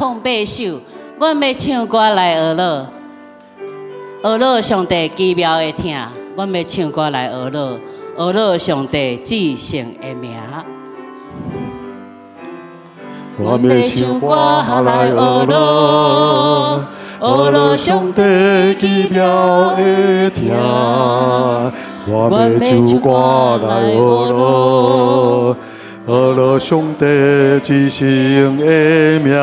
碰八首，阮要唱歌来学乐，学乐上帝奇妙的听。阮要唱歌来学乐，学乐上帝至圣的名。阮要唱歌来学乐，学乐上帝奇妙的听。阮要唱歌来学乐。学乐上帝至圣的名，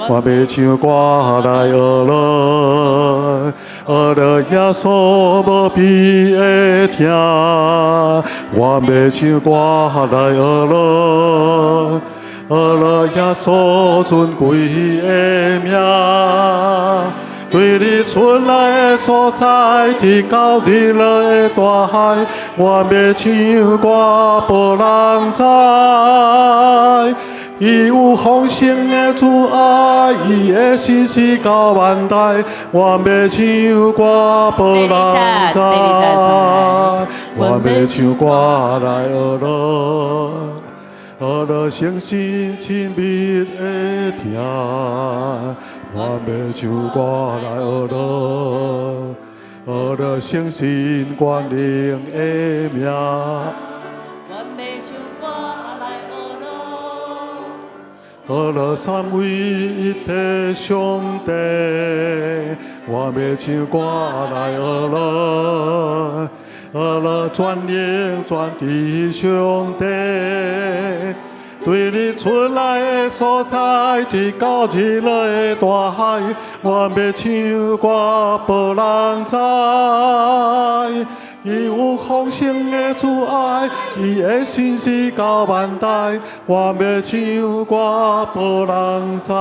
我要唱歌来学乐，学乐耶稣无比的听。我要唱歌来学乐，学乐耶稣尊贵的名。对你出来的所在，伫到日落的大海，我要唱歌无人知。伊有丰盛的慈爱，伊的心是到万代，我要唱歌无人知。我要唱歌来学乐。学乐诚心亲密的听，我要唱歌来学乐，学乐诚心关灵的名。我要唱歌来学乐，学乐三位一体上帝，我要唱歌来学乐。学乐全灵全地上帝，对你出来的所在，伫到日落的大海，我要唱歌无人知。伊有丰盛的慈爱，伊的心是到万代，我要唱歌无人知。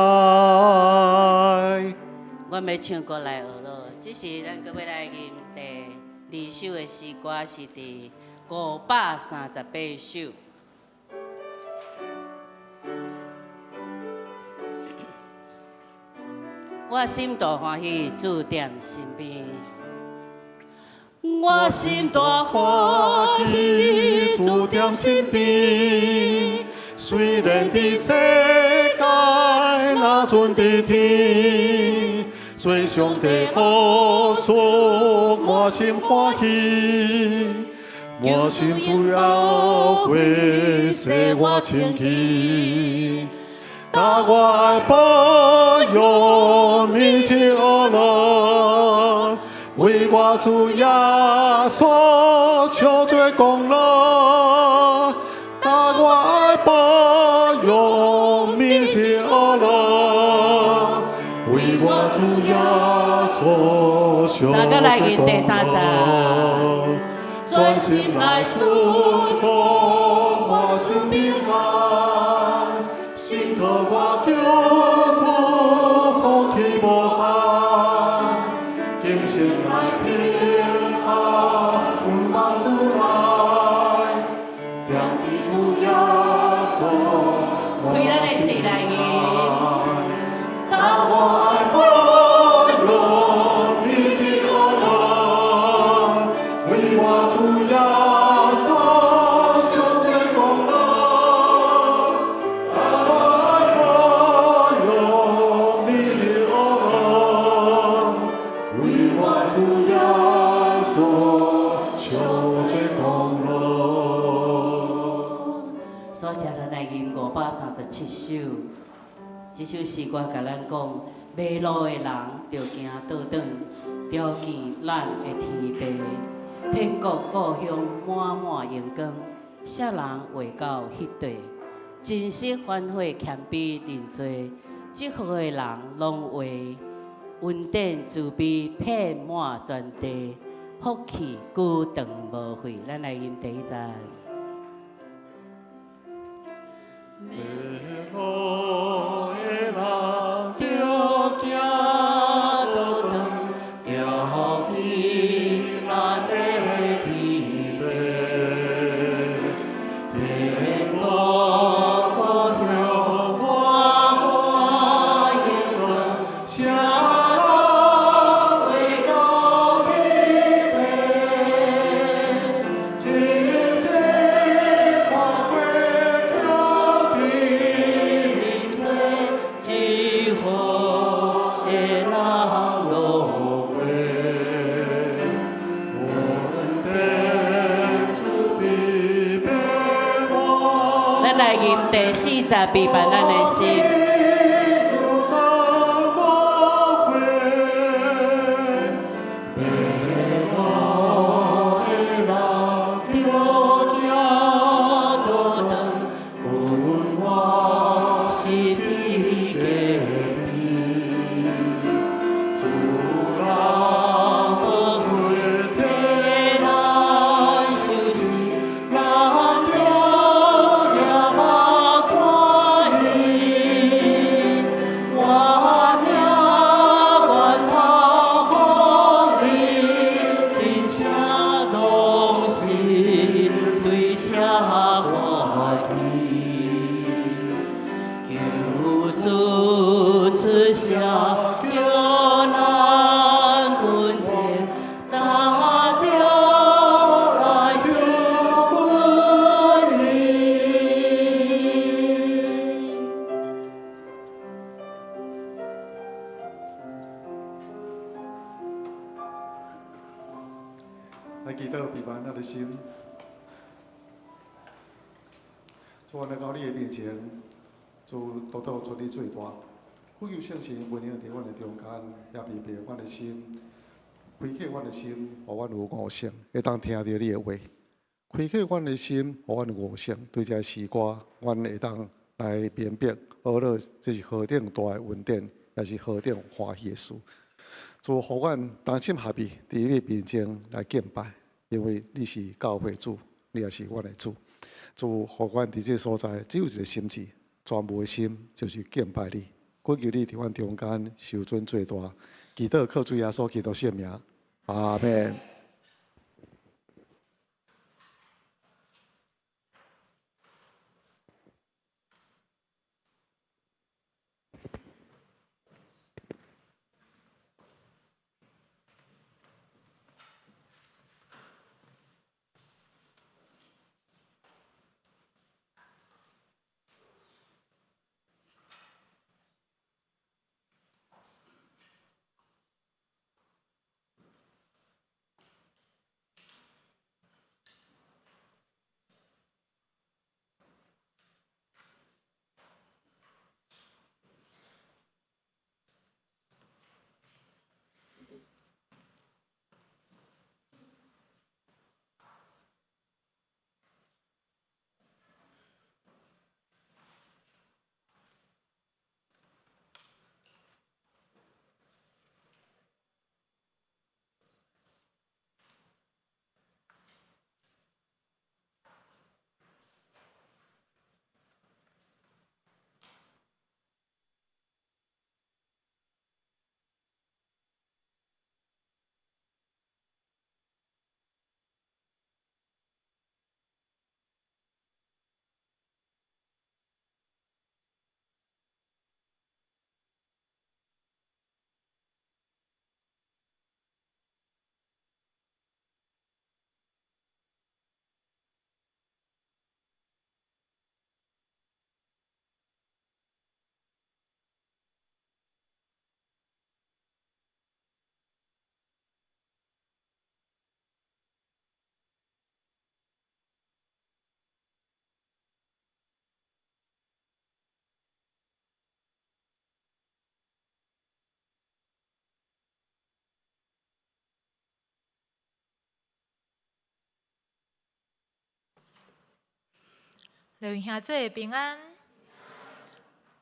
我要唱歌来学乐，这是咱各位来吟第2首的诗歌，是第538首。我心大欢喜，主踮身边。我心大欢喜，主踮身边。虽然伫世界，若存伫天，做上帝好事，满心欢喜。满心主要回使我清气。但我爱保佑你的恶乐，为我主耶稣受罪功劳。但我爱保佑你的恶乐，为我主耶稣受罪功劳。专心来顺从，我心平安。心靠我救主，福气无限，今生来听他愿望主来，让地主耶稣我心平安。但我爱保佑你的恶乐，为我主耶稣受罪功劳。所接咱来吟537首，这首诗歌甲咱讲，马路的人着行倒转，着见咱的天父。天国故乡满满阳光，谁人画到迄地？真实反悔谦卑认罪，祝福的人拢为恩典慈悲遍满全地，福气久长无废。咱来吟第1站。马路的人着行倒转，着见咱的天父。天国故乡满满阳光，谁人画到迄地？真实反悔。是好的人落花，阮天主必变我。咱来吟第42版咱的心。 来祈祷平安咱的心，主来到你的面前，主多多出你最大。呼求圣神温暖伫阮的中间，也避避阮的心，开启阮的心，互阮有悟性，会当听到你的话。开启阮的心，互阮有悟性，对这诗歌，阮会当来辨别，学了这是何等大的恩典，也是何等欢喜的事。主，互阮同心合意，伫你面前来敬拜，因为你是教会主，你也是阮的主。主，互阮伫这所在只有一个心志，全部的心就是敬拜你。恳求你伫阮中间受尊最大，祈祷靠主耶稣基督圣名，阿门。各位兄姐平安，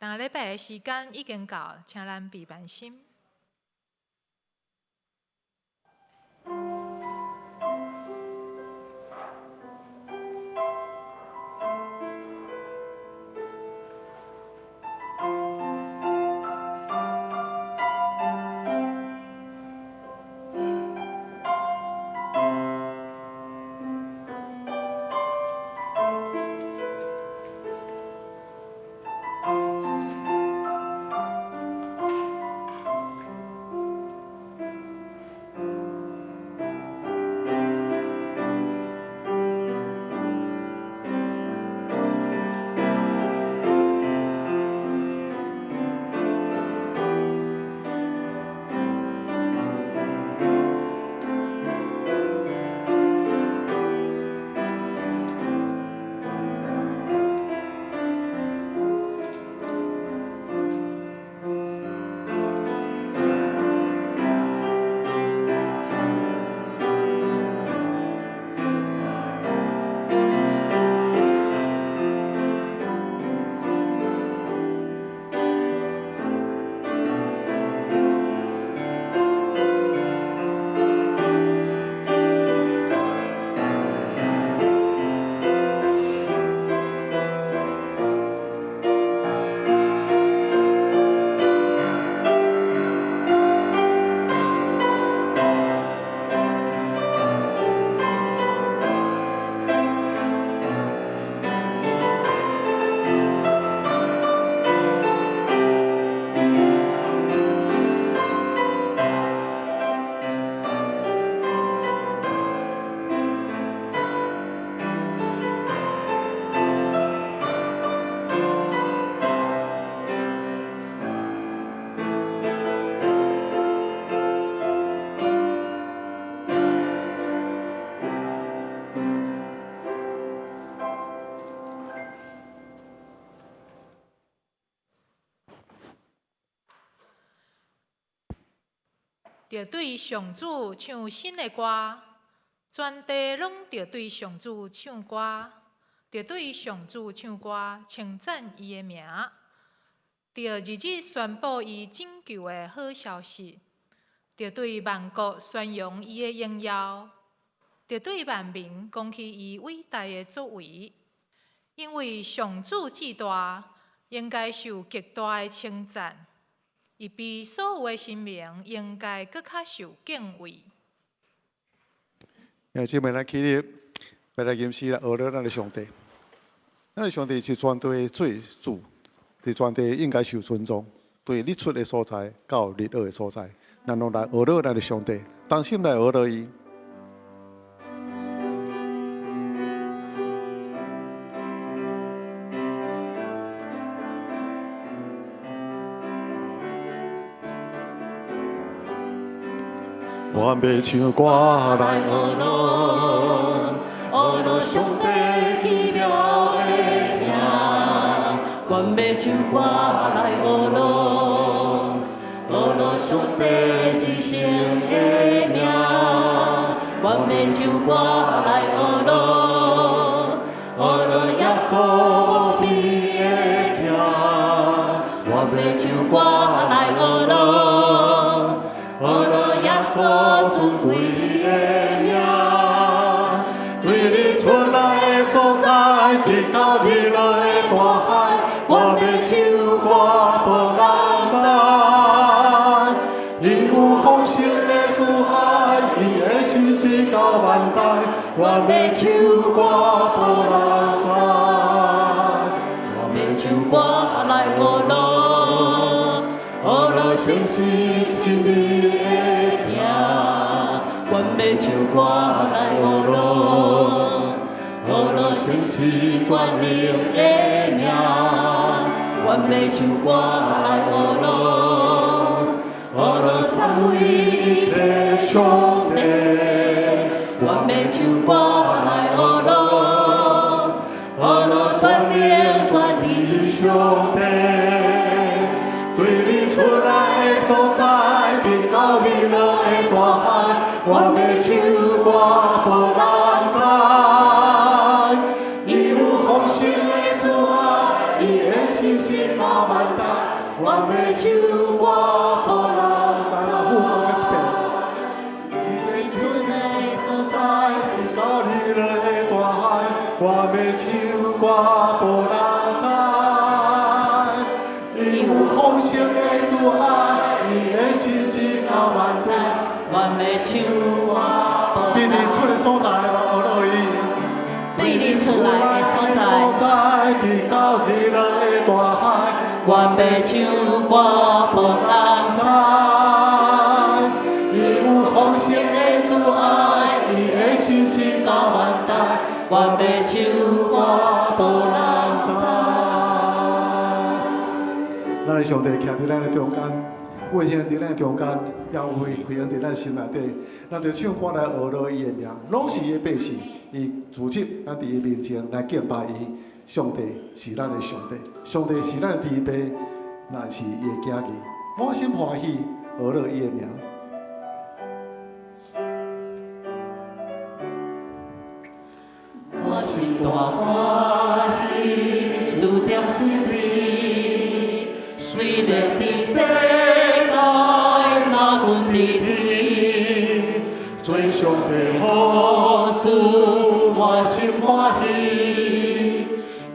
当礼拜的时间已经到，请咱备万心。着对上主唱新的歌，全地拢着对上主唱歌，着对上主唱歌，称赞伊的名，着日日宣布伊拯救的好消息，着对万国宣扬伊的荣耀，着对万民讲起伊伟大的作为，因为上主至大，应该受极大的称赞。伊比所有的神明应该搁较受敬畏。姊妹，咱起立，要来吟诗来学了咱的上帝。咱的上帝是全地最主，伫全地应该受尊重。对日出的所在到日落的所在，咱拢来学了咱的上帝，当心来学了伊。我要唱歌来学咯，学咯上帝奇妙的名。我要唱歌来学咯，学咯上帝至圣的名。我要唱歌来学咯，学咯耶稣无边的名。我要唱歌来学咯，学咯耶稣尊贵的名。对你出来的所在，直到日落的大海，我要唱歌无人知。伊有丰盛的慈爱，伊的心是到万代，我要唱歌无人知。我要唱歌来学咯，学咯诚实真理的听。我要唱歌来学咯，学咯诚实全能的名。我要唱歌来学咯，学咯三位一体的上帝。我要唱歌来学咯，学咯全能全能的上帝。对你出来的所在，直到日落的大海，我要唱歌无人知。伊有丰盛的慈爱，伊的心是到万代，我要唱歌无人知。副歌搁一遍。伊的出来的所在，直到日落的大海，我要唱歌无人知。伊有丰盛的慈爱，伊的心是到万代，我要唱歌。对你出的所在，我学落伊。对你出来的所在，直到日落的大海，我要唱歌无人知。伊有丰盛的慈爱，伊的心是到万代，我要唱歌无人知。咱的上帝徛伫咱的中间，运行伫咱的中间，也有回应伫咱心内底。咱就唱歌来学落伊的名，拢是伊的百姓，伊组织咱伫伊面前来敬拜伊。上帝是咱的上帝，上帝是咱的慈悲，咱是伊的囝儿，满心欢喜学落伊的名。我心大欢喜，注定心里，虽然伫世界若存伫天，做上帝好事，满心欢喜，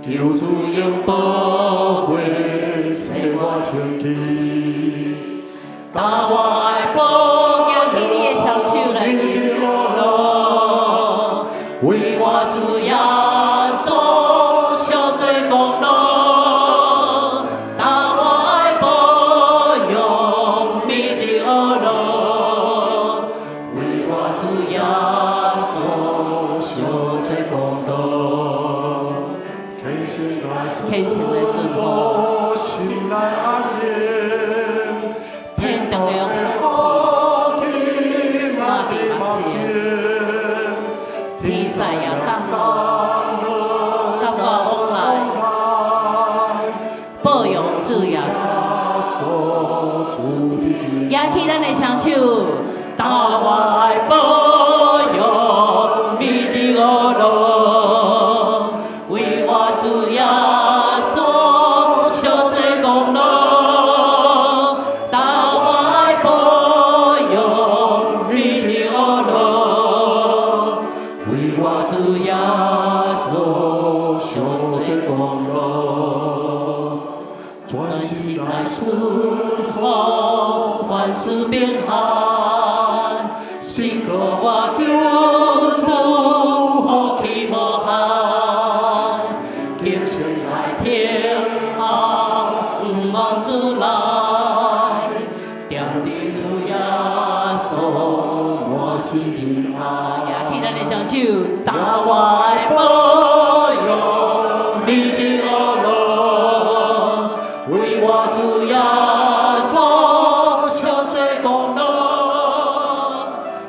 求主用保护，使我清气，打我的宝，举起你的小手来，为我主耶稣受罪功劳，打我的宝用秘籍学咯，为我主耶稣受罪功劳，虔诚来顺服，心内安宁，天堂的主的经。举起咱的双手，大我的保佑，秘籍我路，为我主耶稣受罪功劳。大我的保佑，秘籍我路，为我主耶稣受罪功劳。专心来顺风，凡事平安。信靠我救主，福气无限。今生来天堂，望主来，点滴主耶稣，我心真爱。举起咱的双手，大我的保佑，秘籍我路，为我主耶稣受罪功劳。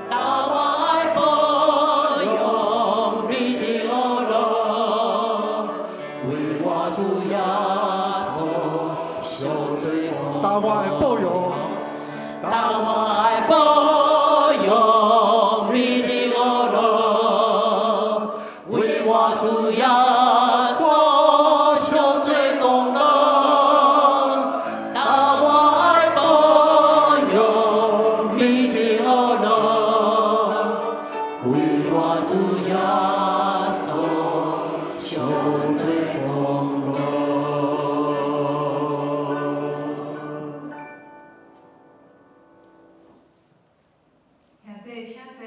大我的保佑，秘籍我路，为我主耶稣受罪功劳。大我的保佑，大我的保佑，秘籍我路，为我主耶稣受罪功劳。大我的保佑，秘籍我路，为我主耶稣受罪功劳。现在请坐，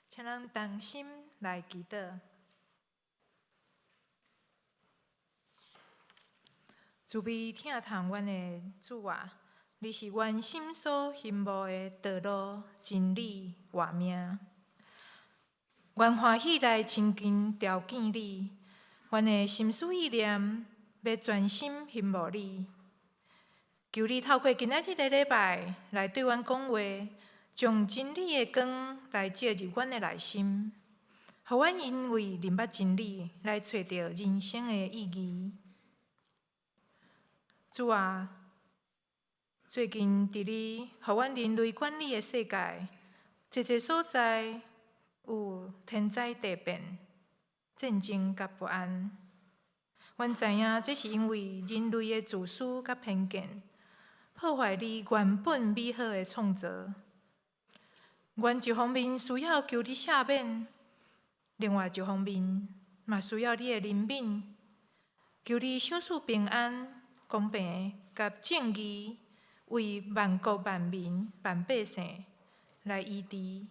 请咱同心来祈祷。慈悲疼痛阮的主啊，你是阮心所羡慕的道路、真理、活命。愿欢喜来亲近朝见你，阮的心思意念要专心羡慕你。求你透过今仔日的礼拜来对阮讲话，将真理的光来照入阮的内心，互阮因为明白真理来找到人生的意义。主啊，最近伫你互阮人类管理的世界，一所在有天灾地变、战争甲不安。阮知影这是因为人类的自私甲偏见，破坏你原本美好的创造。阮一方面需要求你赦免，另外一方面嘛需要你的怜悯，求你赏赐平安、公平甲正义，为万国万民、万百姓来医治。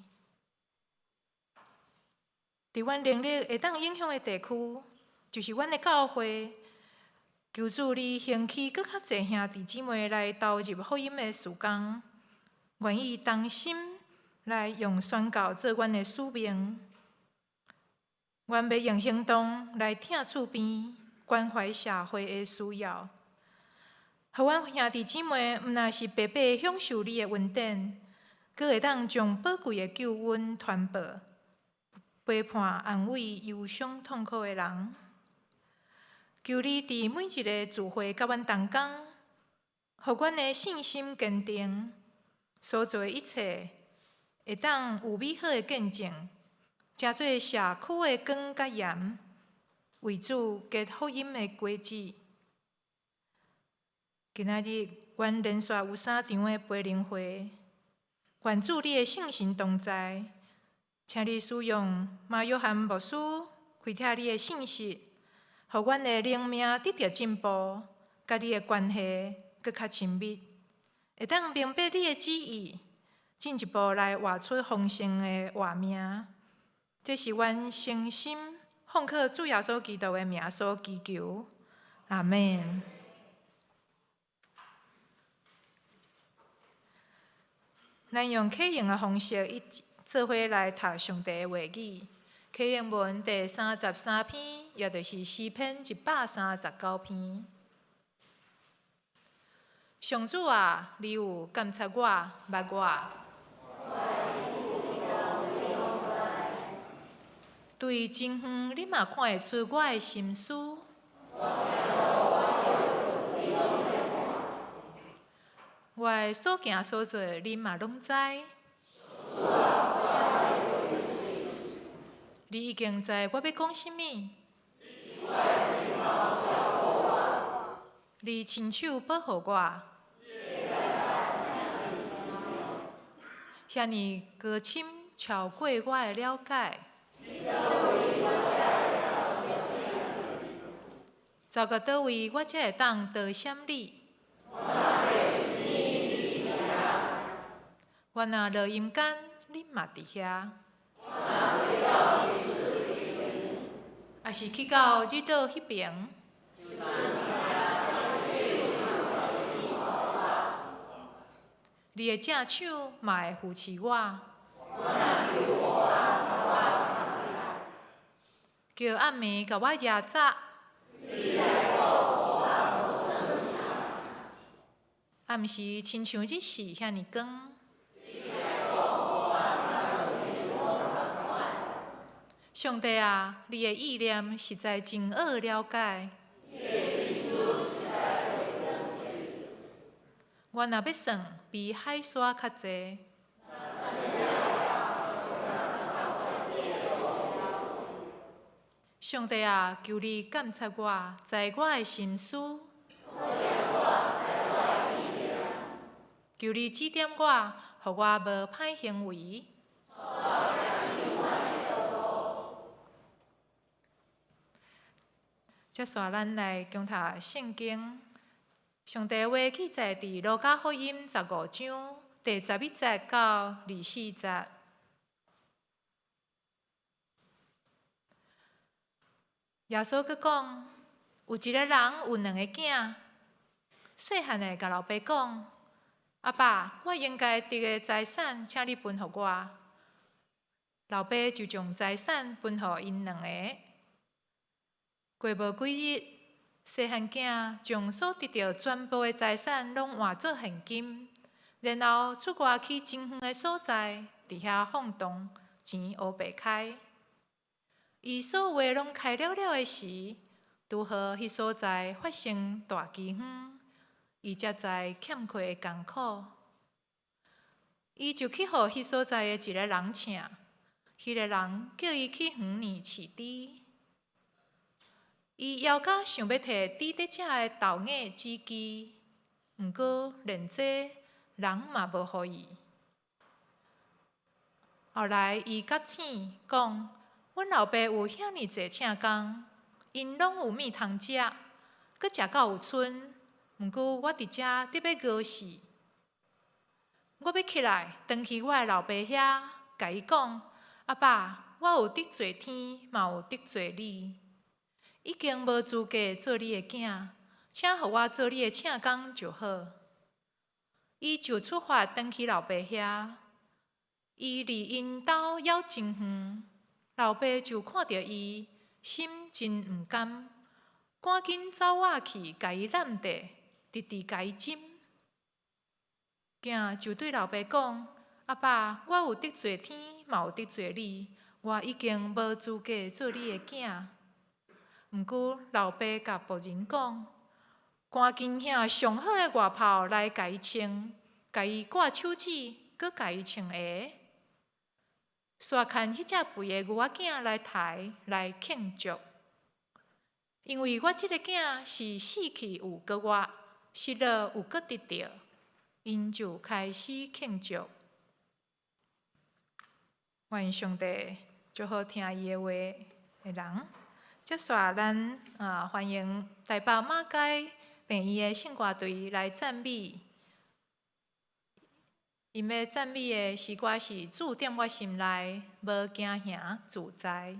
伫阮能力会当影响的地区，就是阮的教会。求主你兴起搁较侪兄弟姊妹来投入福音的事工，愿意同心来用宣教做阮的使命。阮要用行动来挺厝边，关怀社会的需要，互阮兄弟姊妹毋但是白白享受你的恩典，阁会当将宝贵的救恩传播，陪伴安慰忧伤痛苦的人。求你伫每一个聚会甲阮同工，互阮的信心坚定，所做的一切会当有美好的见证，成做社区的光甲盐，为主结福音的果子。今仔日，阮连续有3场的培灵会，愿主你的圣神同在，请你使用马约翰牧师开拓你的信息，互阮的灵命得到进步，甲你的关系搁较亲密，会当明白你的旨意，进一步来活出丰盛的活命。这是阮诚心奉靠主耶稣基督的名所祈求，阿们。咱用启应的方式，做伙来读上帝的话语。启应文第33篇，也就是诗篇139篇。上主啊，你有监察我、捌我。对真远，你嘛看会出我的心思。我的所行所做，恁嘛拢知。你已经知我要讲甚物。你亲手保护我。遐尼高深，超过我的了解。走到倒位，我才会当得闪你。我若落阴间，恁嘛伫遐。也是去到日落迄边。你的正手嘛会扶持我。叫暗暝甲我夜早。暗时亲像日时遐尼光。上帝啊，你的意念实在真好了解。我若要算，比海沙较济。上帝啊，求你监察我，知我的心思。求你指点我，互我无歹行为。接续咱来共读圣经。上帝话记载伫路加福音15章第11节到24节。耶稣佫讲，有一个人有2个囝，细汉的甲老爸讲：“阿爸，我应该得的财产，请你分互我。”老爸就将财产分互因2个。过无几日，细汉囝将所得到全部的财产拢换做现金，然后出外去真远的所在，伫遐放荡，钱乌白开。伊所有的拢开了了的时，拄好迄所在发生大饥荒，伊才知欠缺的艰苦。伊就去互迄所在的一个人请，迄个人叫伊去园里饲猪。伊枵甲想要摕猪在遮的豆莢子机，毋过连这人嘛无互伊。后来伊甲醒讲：“阮老爸有遐尼济请工，因拢有物通食，阁食到有剩。毋过我伫遮得要饿死。我要起来，转去我的老爸遐，甲伊讲：阿爸，我有得罪天，嘛有得罪你。已经无资格做你的囝，请互我做你的请工就好。”伊就出发转去老爸遐。伊离因兜枵真远，老爸就看到伊，心真毋甘，赶紧走仔去，甲伊揽着，直直甲伊斟。囝就对老爸讲：“阿爸，我有得罪天，嘛有得罪你，我已经无资格做你的囝。”毋过老爸甲仆人讲：“赶紧遐上好的外袍来甲伊穿，甲伊挂手指，搁甲伊穿鞋。煞牵迄只肥的牛仔囝来抬来庆祝，因为我即个囝是死去有搁活，失落有搁得到。”因就开始庆祝。愿上帝祝福听伊的话的人。接续咱欢迎台北马街病医的圣歌队来赞美。因要赞美的诗歌是主踮我心内，无惊吓自在。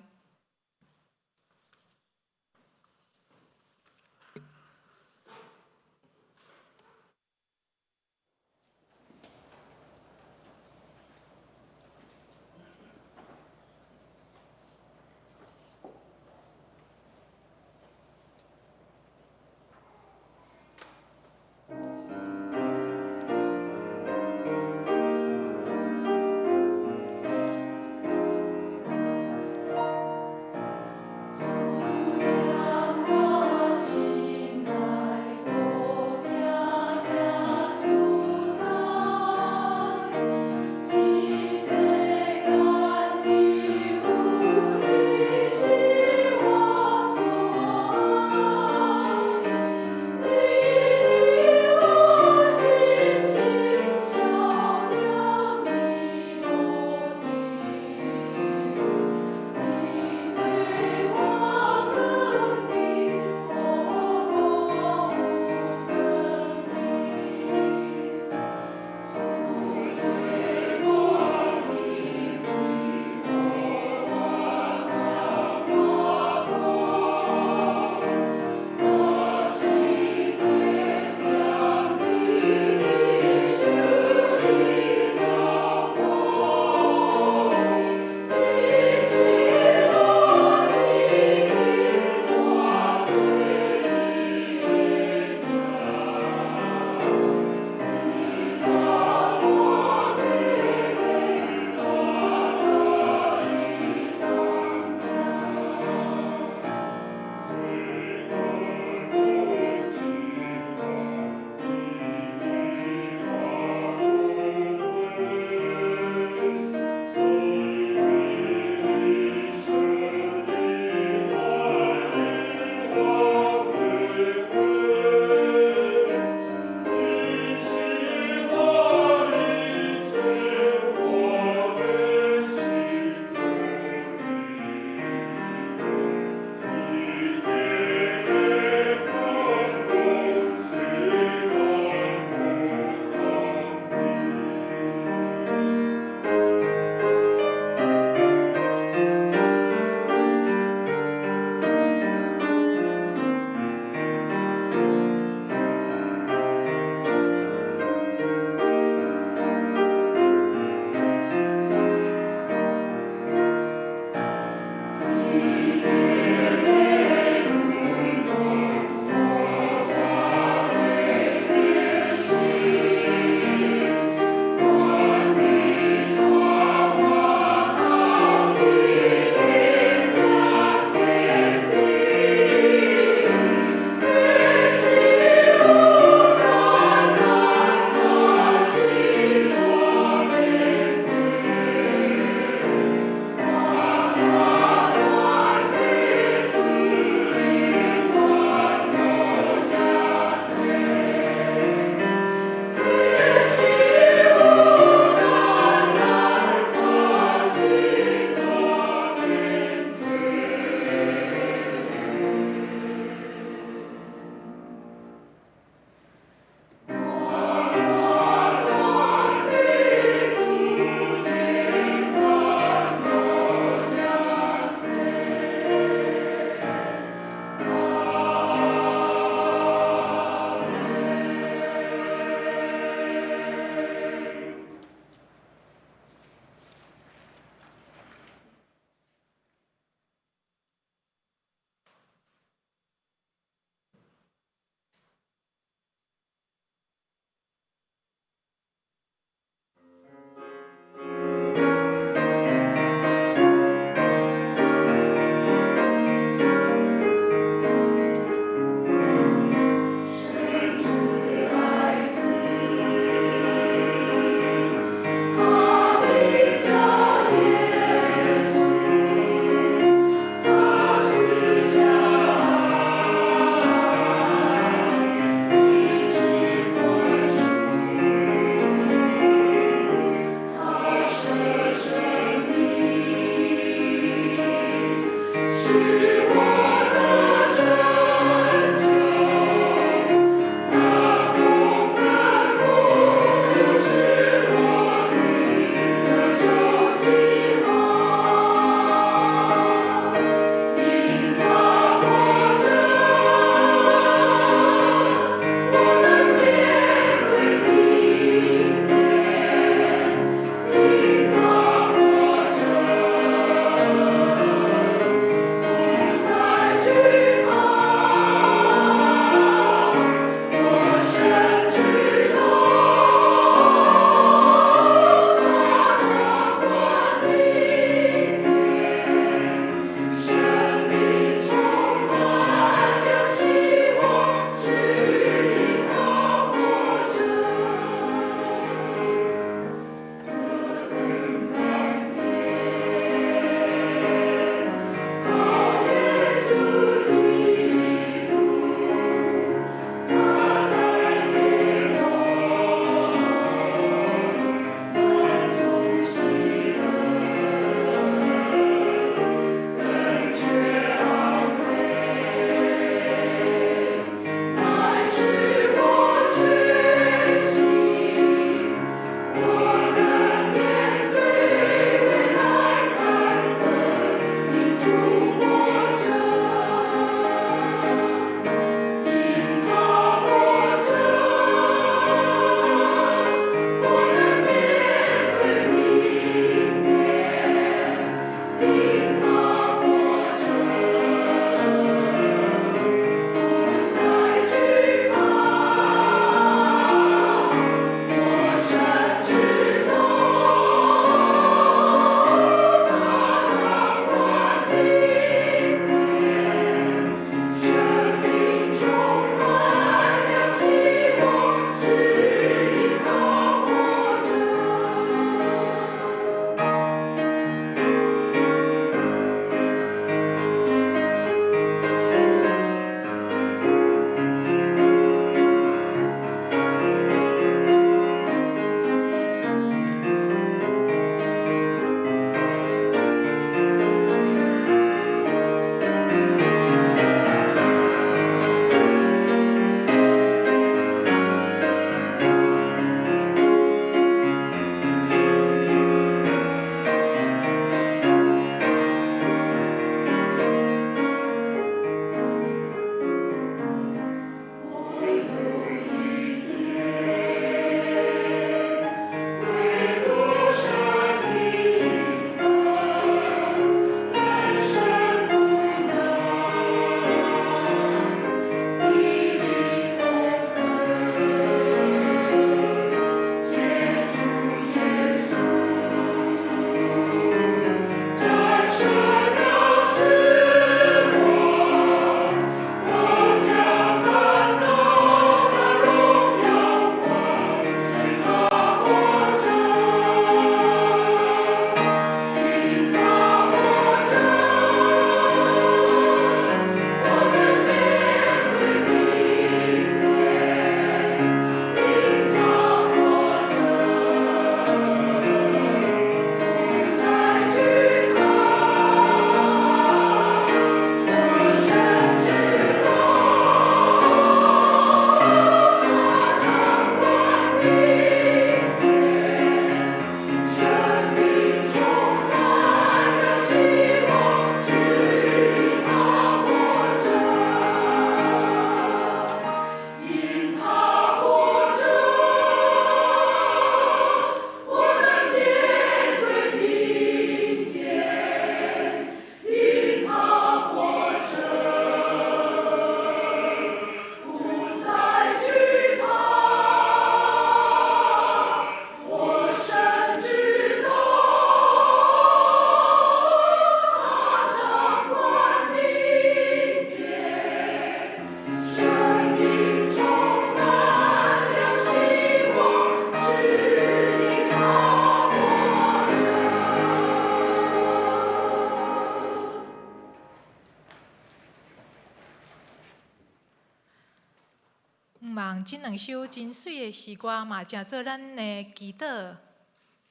望这两首真水的诗歌嘛，正做咱的祈祷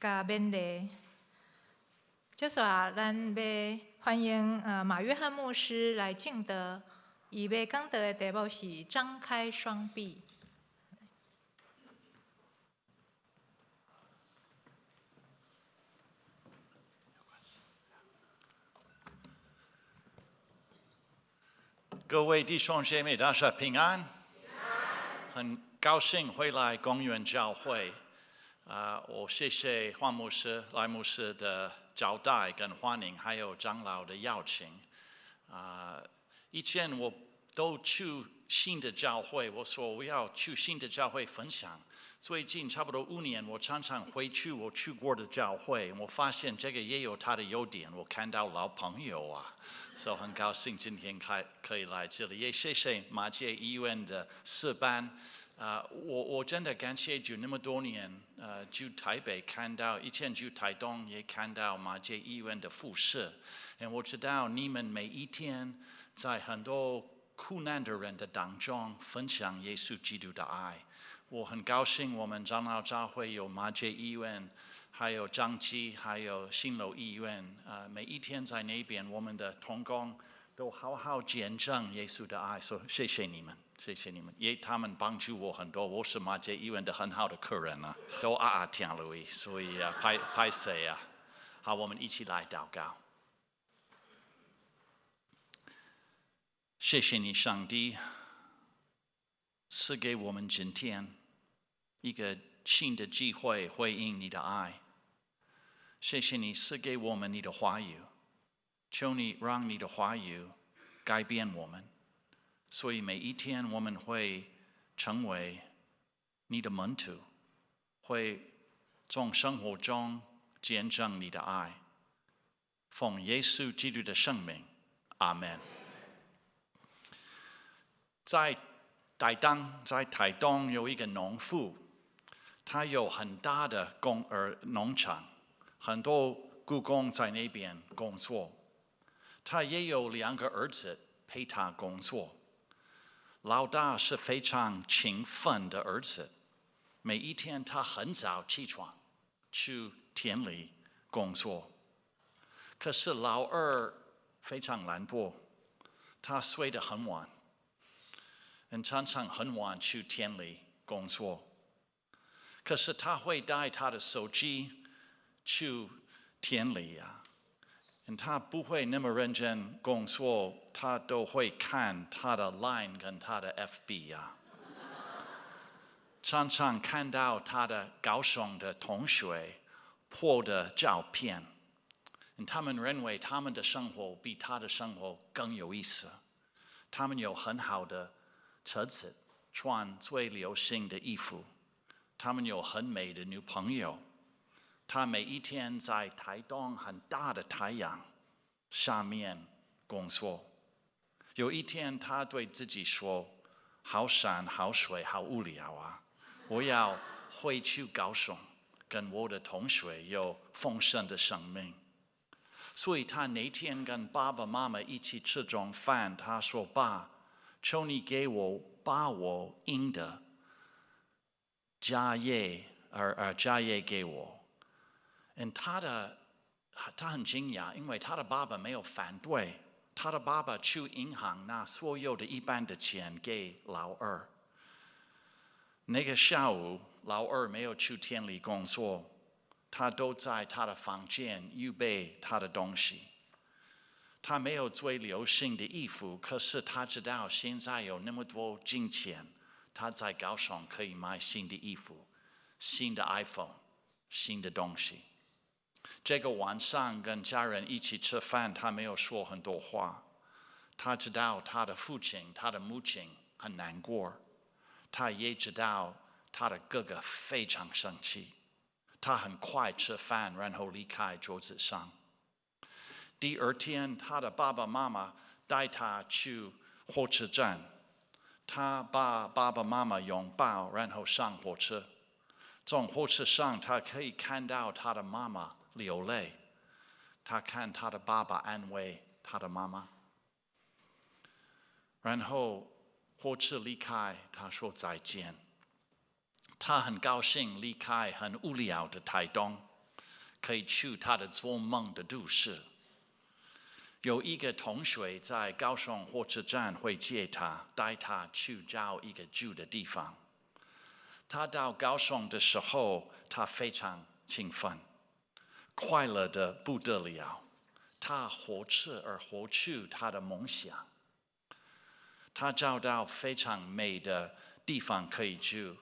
甲勉励。接下来，咱要欢迎马约翰牧师来敬道，伊要讲道的题目是"张开双臂"。各位弟兄姐妹，大家平安。很高兴回来公园教会。我谢谢黄牧师、赖牧师的招待跟欢迎，还有长老的邀请。以前我都去新的教会，我说我要去新的教会分享。最近差不多5年，我常常回去我去过的教会，我发现这个也有它的优点。我看到老朋友啊，所以很高兴今天可以来这里。也谢谢马偕医院的4班。我真的感谢主那么多年，去台北看到，以前去台东也看到马偕医院的辐射。我知道你们每一天在很多苦难的人的当中分享耶稣基督的爱。我很高兴我们长老教会有马偕医院，还有彰基，还有新楼医院。每一天在那边，我们的同工都好好见证耶稣的爱，说谢谢你们，谢谢你们，也他们帮助我很多。我是马偕医院的很好的客人啊，都听了，所以拍谁啊？好，我们一起来祷告。谢谢你，上帝，赐给我们今天一个新的机会回应你的爱。谢谢你赐给我们你的话语，求你让你的话语改变我们，所以每一天我们会成为你的门徒，会从生活中见证你的爱。奉耶稣基督的圣名，阿们。在台东有一个农妇，他有很大的农场，很多雇工在那边工作。他也有2个儿子陪他工作。老大是非常勤奋的儿子，每一天他很早起床去田里工作。可是老二非常懒惰，他睡得很晚，常常很晚去田里工作。可是他会带他的手机去田里他不会那么认真工作，他都会看他的 Line 跟他的 FB 常常看到他的高雄的同学破的照片，他们认为他们的生活比他的生活更有意思。他们有很好的车子，穿最流行的衣服，他们有很美的女朋友。他每一天在台东很大的太阳下面工作。有一天他对自己说，好山好水好无聊我要回去高雄跟我的同学有丰盛的生命。所以他那天跟爸爸妈妈一起吃中饭，他说，爸，求你给我把我应的家业给我。他很惊讶，因为他的爸爸没有反对，他的爸爸去银行拿所有的一般的钱给老二。那个下午，老二没有去田里工作，他都在他的房间预备他的东西。他没有最流行的衣服，可是他知道现在有那么多金钱，他在高雄可以买新的衣服、新的 iPhone、新的东西。这个晚上跟家人一起吃饭，他没有说很多话。他知道他的父亲、他的母亲很难过，他也知道他的哥哥非常生气。他很快吃饭，然后离开桌子上。第二天，他的爸爸妈妈带他去火车站，他把爸爸妈妈拥抱，然后上火车。从火车上，他可以看到他的妈妈流泪，他看他的爸爸安慰他的妈妈。然后火车离开，他说再见。他很高兴离开很无聊的台东，可以去他的做梦的都市。有一个同学在高雄火车站会接他，带他去找一个住的地方。他到高雄的时候，他非常兴奋，快乐得不得了。他活着而活出他的梦想。他找到非常美的地方可以住。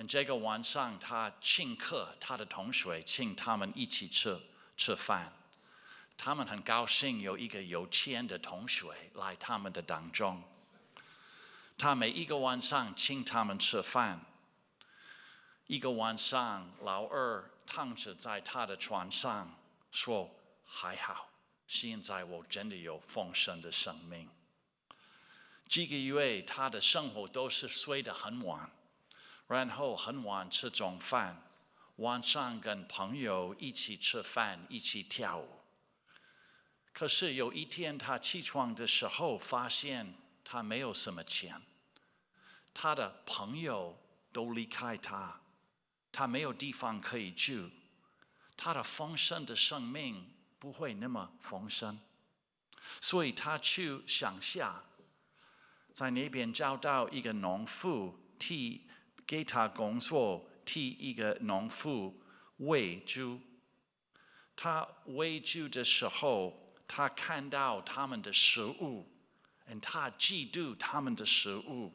这个晚上，他请客，他的同学请他们一起吃饭。他们很高兴有一个有钱的同学来他们的当中。他每一个晚上请他们吃饭。一个晚上，老二躺着在他的床上说：“还好，现在我真的有丰盛的生命。”几个月，他的生活都是睡得很晚。然后很晚吃中饭，晚上跟朋友一起吃饭，一起跳舞。可是有一天他起床的时候，发现他没有什么钱，他的朋友都离开他，他没有地方可以住，他的丰盛的生命不会那么丰盛，所以他去乡下，在那边找到一个农妇给他工作，替一个农妇喂猪。他喂猪的时候，他看到他们的食物，他嫉妒他们的食物。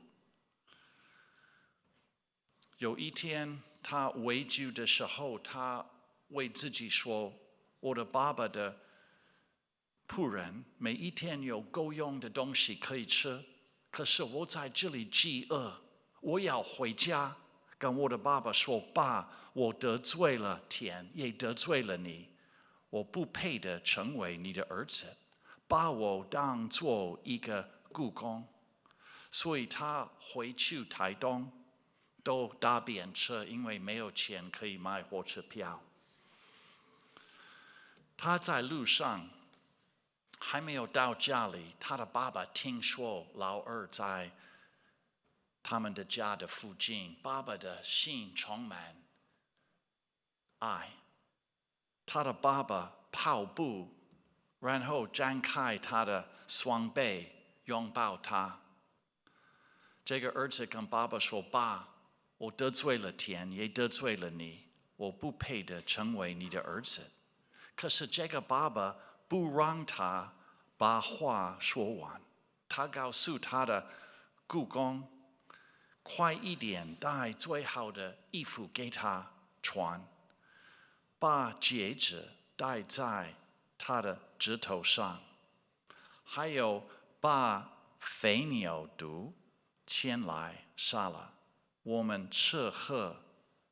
有一天，他喂猪的时候，他为自己说：“我的爸爸的仆人每一天有够用的东西可以吃，可是我在这里饥饿。我要回家跟我的爸爸说，爸，我得罪了天，也得罪了你，我不配的成为你的儿子，把我当做一个雇工。”所以他回去台东都搭便车，因为没有钱可以买火车票。他在路上还没有到家里，他的爸爸听说老二在他们的家的附近，爸爸的心充满爱。他的爸爸跑步，然后张开他的双臂拥抱他。这个儿子跟爸爸说：“爸，我得罪了天，也得罪了你，我不配的成为你的儿子。”可是这个爸爸不让他把话说完，他告诉他的雇工：“快一点带最好的衣服给他穿，把戒指戴在他的指头上，还有把肥牛肚牵来杀了，我们吃喝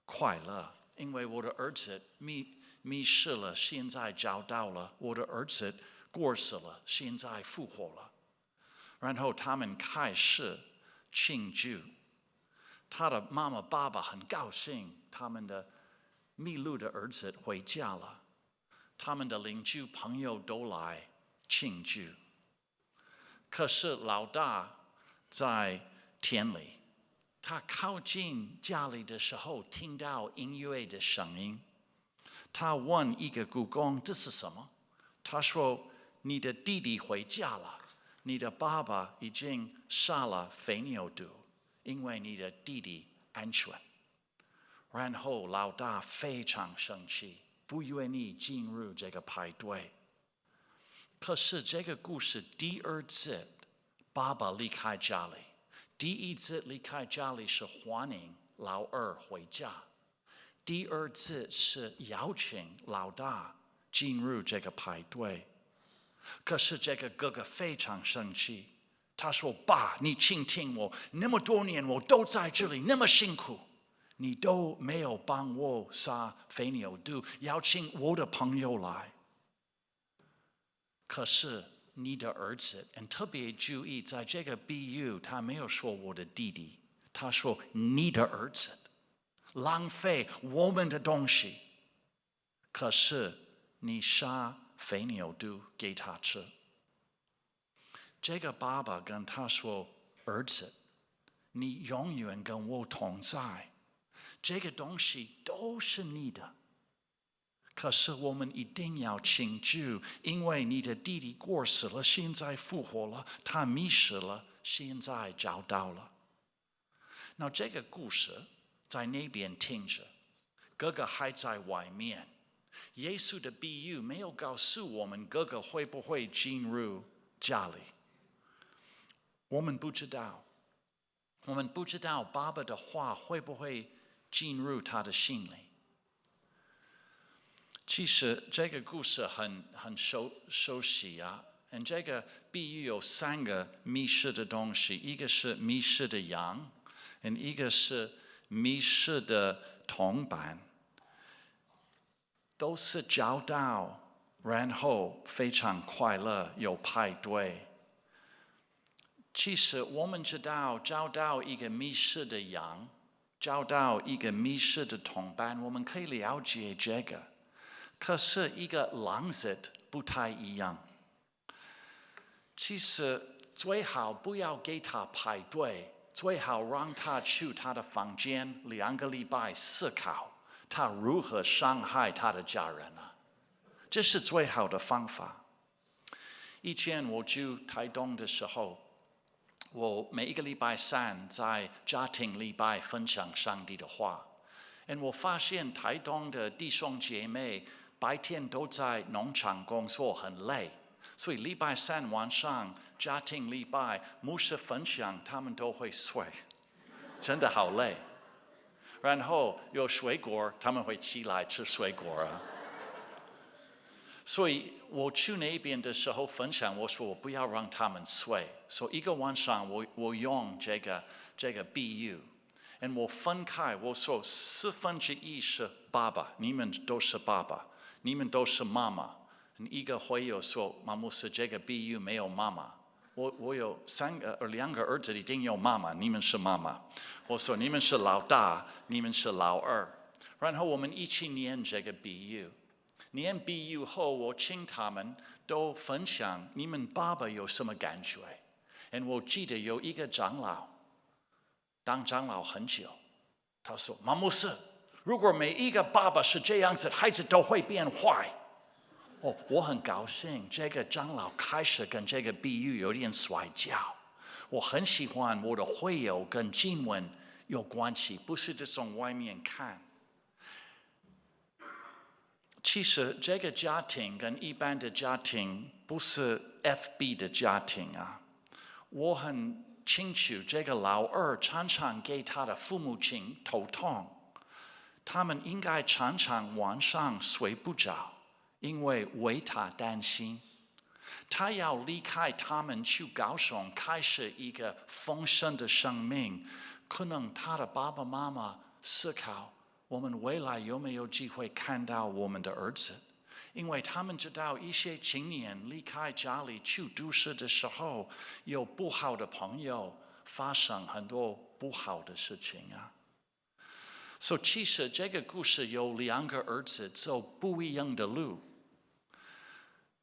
快乐。因为我的儿子迷失了，现在找到了；我的儿子过世了，现在复活了。”然后他们开始庆祝。他的妈妈爸爸很高兴，他们的迷路的儿子回家了。他们的邻居朋友都来庆祝。可是老大在田里，他靠近家里的时候，听到音乐的声音。他问一个雇工：“这是什么？”他说：“你的弟弟回家了，你的爸爸已经杀了肥牛肚，因为你的弟弟安全。”然后老大非常生气，不愿意进入这个派对。可是这个故事第二次，爸爸离开家里。第一次离开家里是欢迎老二回家，第二次是邀请老大进入这个派对。可是这个哥哥非常生气，他说：“爸，你倾听我，那么多年我都在这里，那么辛苦，你都没有帮我杀肥牛肚，邀请我的朋友来。可是你的儿子，特别注意，在这个比喻，他没有说我的弟弟，他说你的儿子，浪费我们的东西。可是你杀肥牛肚给他吃。”这个爸爸跟他说：“儿子，你永远跟我同在，这个东西都是你的。可是我们一定要庆祝，因为你的弟弟过世了，现在复活了，他迷失了，现在找到了。那这个故事在那边听着，哥哥还在外面。耶稣的比喻没有告诉我们哥哥会不会进入家里，我们不知道。我们不知道爸爸的话会不会进入他的心里。其实这个故事很熟悉啊。这个比喻有3个迷失的东西，一个是迷失的羊，一个是迷失的同伴，都是找到，然后非常快乐，有派对。其实我们知道，找到一个迷失的羊，找到一个迷失的同伴，我们可以了解这个。可是一个狼子不太一样。其实最好不要给他排队，最好让他去他的房间2个礼拜思考他如何伤害他的家人啊，这是最好的方法。以前我住台东的时候，我每一个礼拜3在家庭礼拜分享上帝的话，我发现台东的弟兄姐妹白天都在农场工作，很累，所以礼拜3晚上家庭礼拜牧师分享，他们都会睡，真的好累。然后有水果，他们会起来吃水果啊。所以我去那边的时候分享，我说我不要让他们睡，所以一个晚上我用这个比喻，我分开，我说1/4是爸爸，你们都是爸爸，你们都是妈妈。一个会友说，马牧师这个比喻没有妈妈，我有2个儿子一定有妈妈，你们是妈妈。我说你们是老大，你们是老二。然后我们一起念这个比喻。念比喻后，我请他们都分享你们爸爸有什么感觉。我记得有一个长老，当长老很久，他说：“马牧师，如果每一个爸爸是这样子，孩子都会变坏。”我很高兴，这个长老开始跟这个比喻有点摔跤。我很喜欢我的会友跟经文有关系，不是只从外面看。其实这个家庭跟一般的家庭不是 FB 的家庭啊。我很清楚，这个老二常常给他的父母亲头痛，他们应该常常晚上睡不着，因为为他担心。他要离开他们去高雄，开始一个丰盛的生命。可能他的爸爸妈妈思考，我们未来有没有机会看到我们的儿子？因为他们知道一些青年离开家里去都市的时候，有不好的朋友，发生很多不好的事情啊。所以其实这个故事有2个儿子走不一样的路。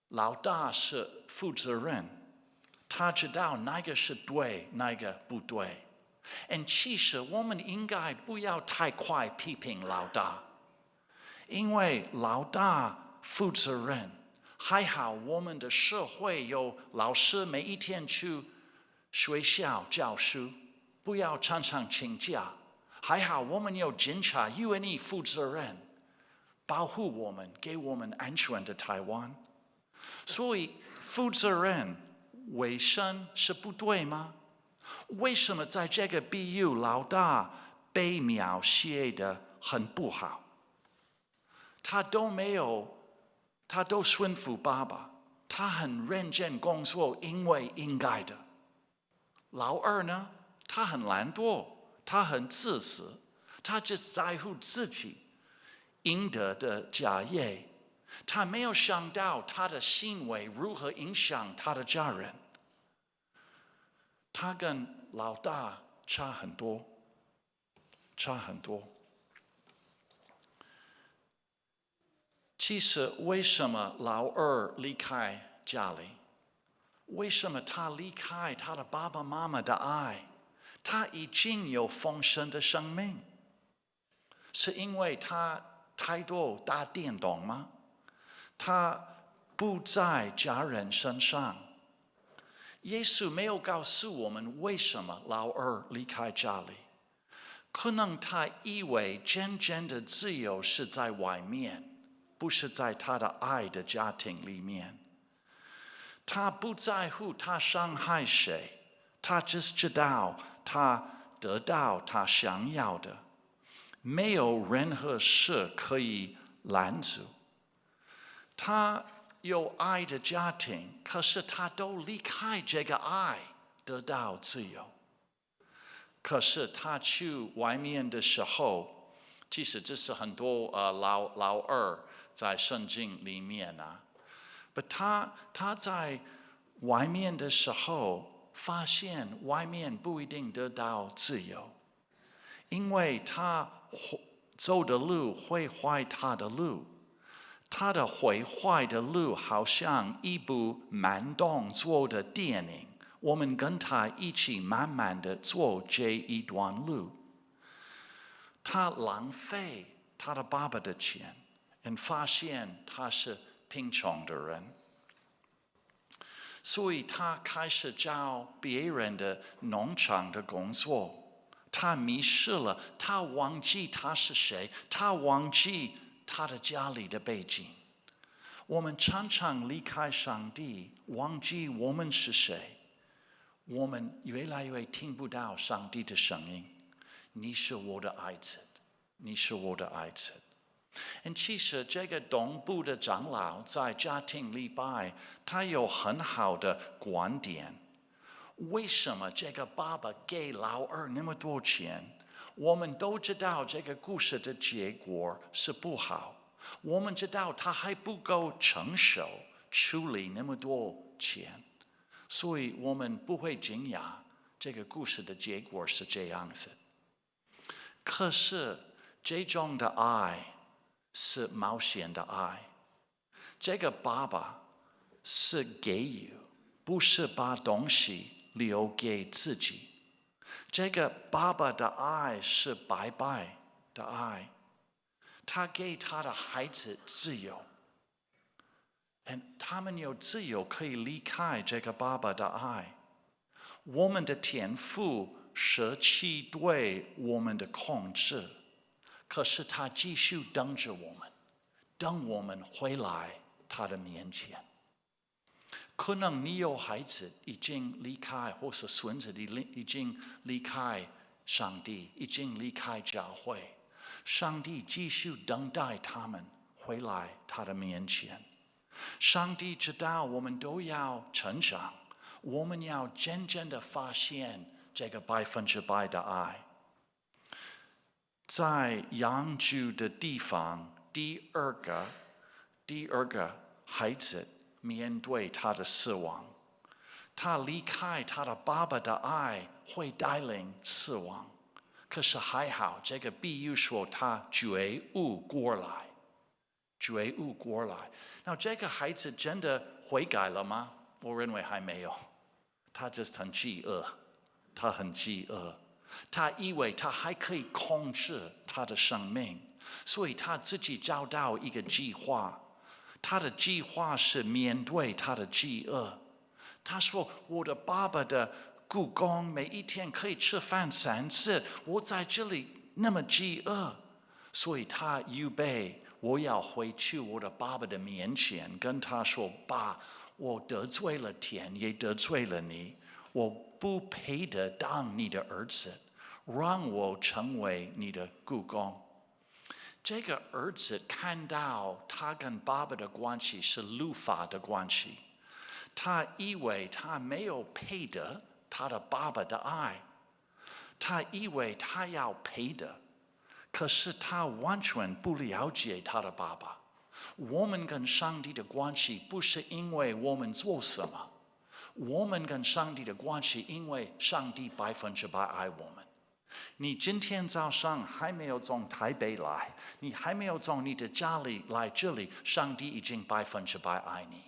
老大是负责任，他知道哪个是对，哪个不对。其实我们应该不要太快批评老大，因为老大负责任。还好我们的社会有老师每一天去学校教书，不要常常请假。还好我们有警察 UNE 负责任，保护我们，给我们安全的台湾。所以负责任卫生是不对吗？为什么在这个比喻老大被描写的很不好？他都顺服爸爸，他很认真工作，因为应该的。老二呢，他很懒惰，他很自私，他只在乎自己赢得的家业，他没有想到他的行为如何影响他的家人。他跟老大差很多，差很多。其实为什么老二离开家里？为什么他离开他的爸爸妈妈的爱？他已经有丰盛的生命，是因为他太多打电动吗？他不在家人身上。耶稣没有告诉我们为什么老二离开家里，可能他以为真正的自由是在外面，不是在他的爱的家庭里面。他不在乎他伤害谁，他只知道他得到他想要的，没有任何事可以拦阻。他有爱的家庭，可是他都离开这个爱，得到自由。可是他去外面的时候，其实这是很多老二在圣经里面啊。他在外面的时候，发现外面不一定得到自由，因为他走的路会坏他的路。他的毁坏的路好像一部慢动作的电影，我们跟他一起慢慢的走这一段路。他浪费他的爸爸的钱，发现他是贫穷的人，所以他开始找别人的农场的工作。他迷失了，他忘记他是谁，他忘记他的家里的背景。我们常常离开上帝，忘记我们是谁，我们越来越听不到上帝的声音。你是我的爱子，你是我的爱子。其实这个东部的长老在家庭礼拜，他有很好的观点。为什么这个爸爸给老二那么多钱？我们都知道这个故事的结果是不好，我们知道他还不够成熟处理那么多钱，所以我们不会惊讶这个故事的结果是这样子。可是这种的爱是冒险的爱，这个爸爸是给予，不是把东西留给自己。这个爸爸的爱是白白的爱，他给他的孩子自由，他们有自由可以离开这个爸爸的爱。我们的天父舍弃对我们的控制，可是他继续等着我们，等我们回来他的面前。可能你有孩子已经离开，或是孙子已经离开上帝，已经离开教会，上帝继续等待他们回来他的面前。上帝知道我们都要成长，我们要真正的发现这个100%的爱。在养猪的地方，第二个孩子面对他的死亡，他离开他的爸爸的爱会带领死亡。可是还好，这个比喻说他觉悟过来。那这个孩子真的悔改了吗？我认为还没有，他just很饥饿，他以为他还可以控制他的生命，所以他自己找到一个计划。他的计划是面对他的饥饿。他说：“我的爸爸的故宫每一天可以吃饭3次，我在这里那么饥饿，所以他预备我要回去我的爸爸的面前，跟他说：爸，我得罪了天，也得罪了你，我不配得当你的儿子，让我成为你的故宫。”这个儿子看到他跟爸爸的关系是律法的关系，他以为他没有配得他的爸爸的爱，他以为他要配得，可是他完全不了解他的爸爸。我们跟上帝的关系不是因为我们做什么，我们跟上帝的关系因为上帝100%爱我们。你今天早上还没有从台北来，你还没有从你的家里来这里，上帝已经100%爱你。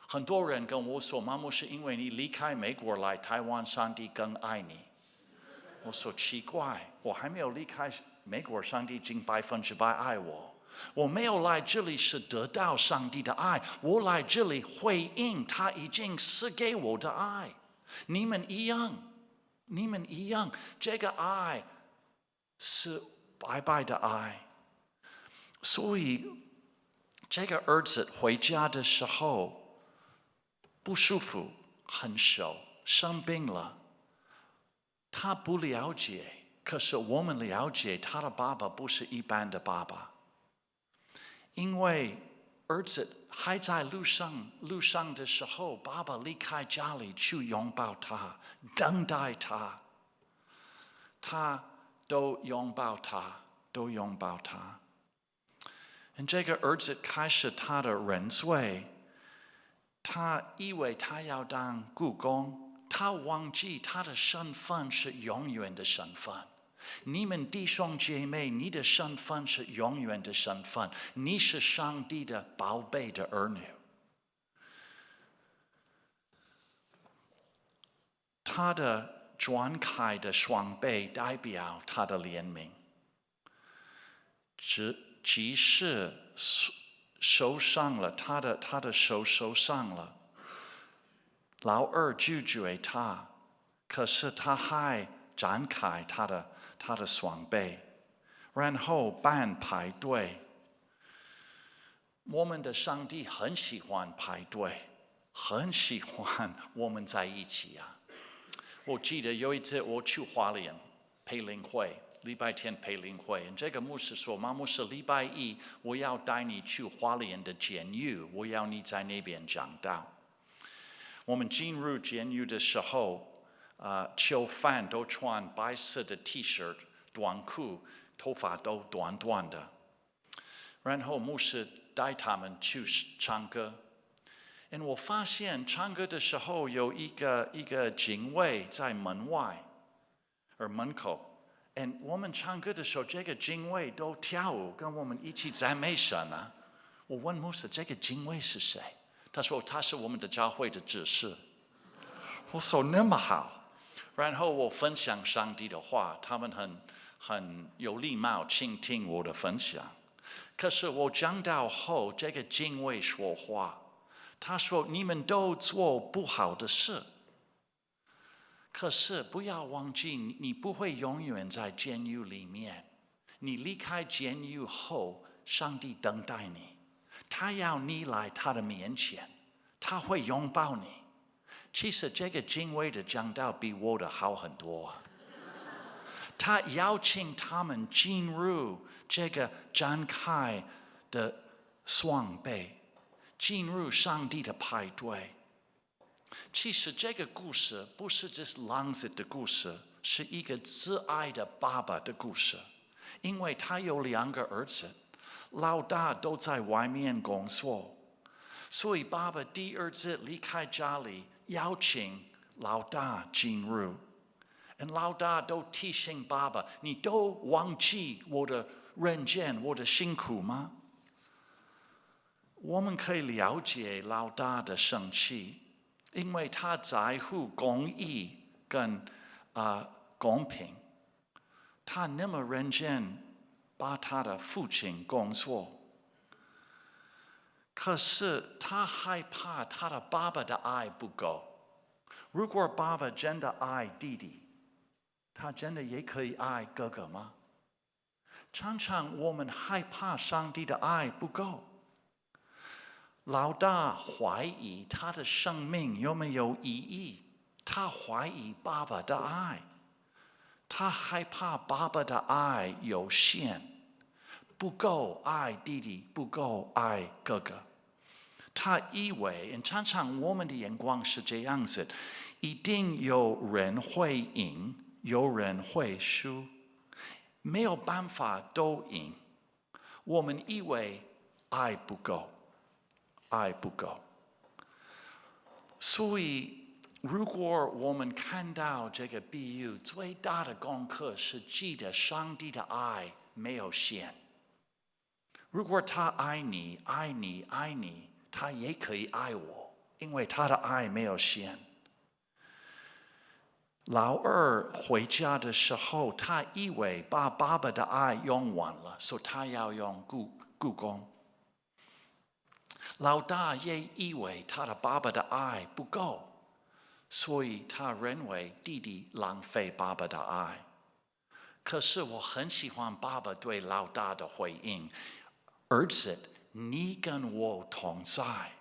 很多人跟我说，妈妈是因为你离开美国来台湾，上帝更爱你。我说奇怪，我还没有离开美国，上帝已经100%爱我。我没有来这里是得到上帝的爱，我来这里回应他已经赐给我的爱。你们一样，你们一样，这个爱是白白的爱。所以这个儿子回家的时候不舒服，很熟，生病了。他不了解，可是我们了解他的爸爸不是一般的爸爸，因为儿子还在路上的时候，爸爸离开家里去拥抱他，等待他，他都拥抱他，都拥抱他。这个儿子开始他的认罪，他以为他要当雇工，他忘记他的身份是永远的身份。你们弟兄姐妹，你的身份是永远的身份，你是上帝的宝贝的儿女。他的转开的双臂代表他的怜悯，即使受伤了，他的手受伤了，老二拒绝他，可是他还展开他的双臂，然后排队。我们的上帝很喜欢排队，很喜欢我们在一起啊！我记得有一次我去花莲培灵会，礼拜天培灵会，这个牧师说：“马牧师，礼拜一我要带你去花莲的监狱，我要你在那边讲道。”我们进入监狱的时候，囚犯都穿白色的 T 恤、短裤，头发都短短的。然后牧师带他们去唱歌。我发现唱歌的时候有一个警卫在门外，门口。我们唱歌的时候，这个警卫都跳舞，跟我们一起赞美神啊。我问牧师：“这个警卫是谁？”他说：“他是我们的教会的执事。”我说：“那么好。”然后我分享上帝的话，他们很有礼貌倾听我的分享。可是我讲到后，这个警卫说话，他说：“你们都做不好的事，可是不要忘记，你不会永远在监狱里面。你离开监狱后，上帝等待你，他要你来他的面前，他会拥抱你。”其实这个警卫的讲道比我的好很多。他邀请他们进入这个展开的双臂，进入上帝的派对。其实这个故事不是只是浪子的故事，是一个自爱的爸爸的故事。因为他有2个儿子，老大都在外面工作，所以爸爸第2次离开家里，邀请老大进入。老大都提醒爸爸：“你都忘记我的认真，我的辛苦吗？”我们可以了解老大的生气，因为他在乎公义跟公平。他那么认真把他的父亲工作，可是他害怕他的爸爸的爱不够。如果爸爸真的爱弟弟，他真的也可以爱哥哥吗？常常我们害怕上帝的爱不够。老大怀疑他的生命有没有意义，他怀疑爸爸的爱，他害怕爸爸的爱有限，不够爱弟弟，不够爱哥哥。他以为，常常我们的眼光是这样子，一定有人会赢，有人会输，没有办法都赢。我们以为爱不够，爱不够。所以如果我们看到这个比喻，最大的功课是记得上帝的爱没有限。如果他爱你，爱你，爱你，他也可以爱我，因为他的爱没有限。老二回家的时候，他以为把爸爸的爱用完了，所以他要用故宫。老大也以为他的爸爸的爱不够，所以他认为弟弟浪费爸爸的爱。可是我很喜欢爸爸对老大的回应：儿子，你跟我同在，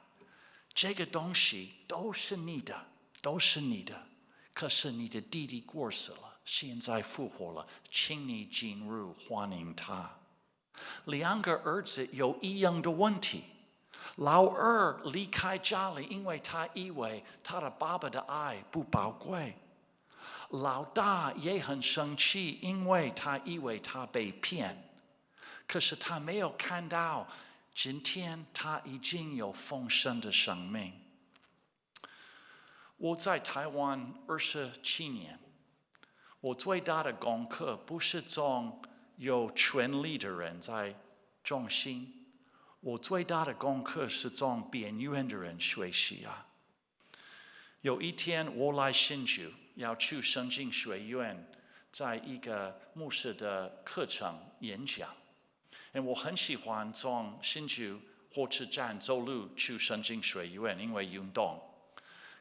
这个东西都是你的，都是你的。可是你的弟弟过世了，现在复活了，请你进入欢迎他。两个儿子有一样的问题。老二离开家里，因为他以为他的爸爸的爱不宝贵。老大也很生气，因为他以为他被骗。可是他没有看到，今天他已经有丰盛的生命。我在台湾27年，我最大的功课不是从有权力的人在中心，我最大的功课是从边缘的人学习啊。有一天我来新竹，要去圣经学院，在一个牧师的课程演讲。我很喜欢从新竹火车站走路去圣经学院，因为运动。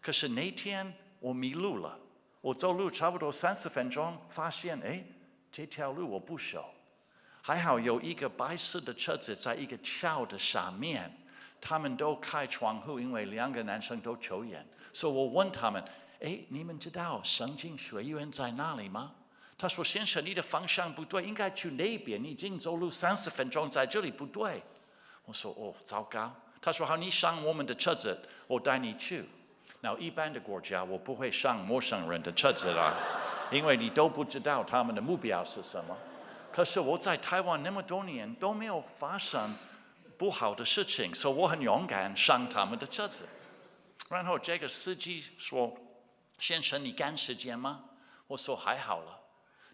可是那天我迷路了，我走路差不多30分钟，发现这条路我不熟。还好有一个白色的车子在一个桥的上面，他们都开窗户，因为2个男生都抽烟。所以我问他们：你们知道圣经学院在哪里吗？他说：先生，你的方向不对，应该去那边，你已经走路30分钟，在这里不对。我说：哦，糟糕。他说：好，你上我们的车子，我带你去。那一般的国家我不会上陌生人的车子啦，因为你都不知道他们的目标是什么。可是我在台湾那么多年都没有发生不好的事情，所以我很勇敢上他们的车子。然后这个司机说：先生，你赶时间吗？我说还好了。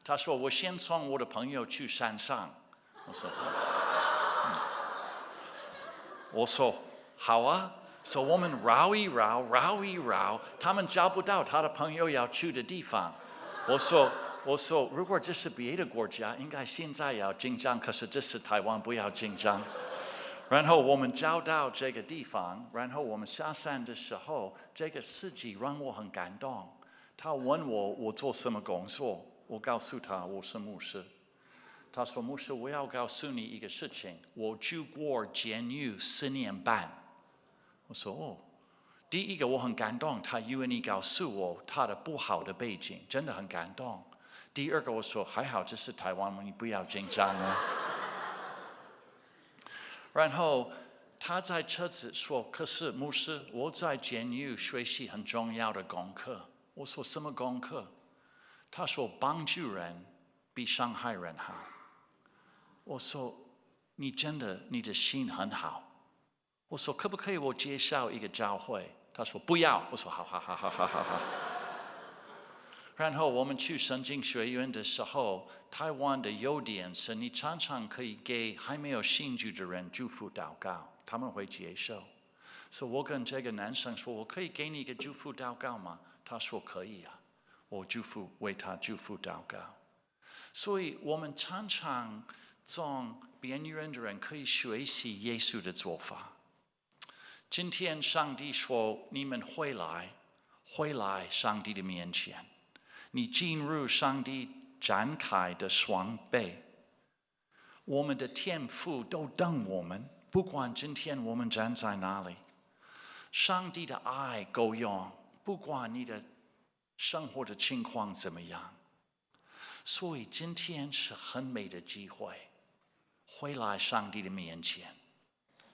他说：我先送我的朋友去山上。我说好啊。所以我们绕一绕，他们找不到他的朋友要去的地方。我说，如果这是别的国家，应该现在要紧张，可是这是台湾，不要紧张。然后我们找到这个地方，然后我们下山的时候，这个司机让我很感动。他问我做什么工作，我告诉他我是牧师。他说：牧师，我要告诉你一个事情，我住过监狱4年半。我说：哦，第一个我很感动，他愿意告诉我他的不好的背景，真的很感动。第二个我说：还好这是台湾，你不要紧张啊。然后他在车子说：可是牧师，我在监狱学习很重要的功课。我说：什么功课？他说：帮助人比伤害人好。我说：你真的，你的心很好。我说：可不可以我介绍一个教会？他说：不要。我说：好。然后我们去圣经学院的时候，台湾的优点是你常常可以给还没有信主的人祝福祷告，他们会接受。所以我跟这个男生说：我可以给你一个祝福祷告吗？他说：可以啊。我为他祝福祷告。所以我们常常从边缘的人可以学习耶稣的做法。今天上帝说：你们回来上帝的面前，你进入上帝展开的双臂。我们的天父都等我们，不管今天我们站在哪里。上帝的爱够用，不管你的生活的情况怎么样。所以今天是很美的机会，回来上帝的面前，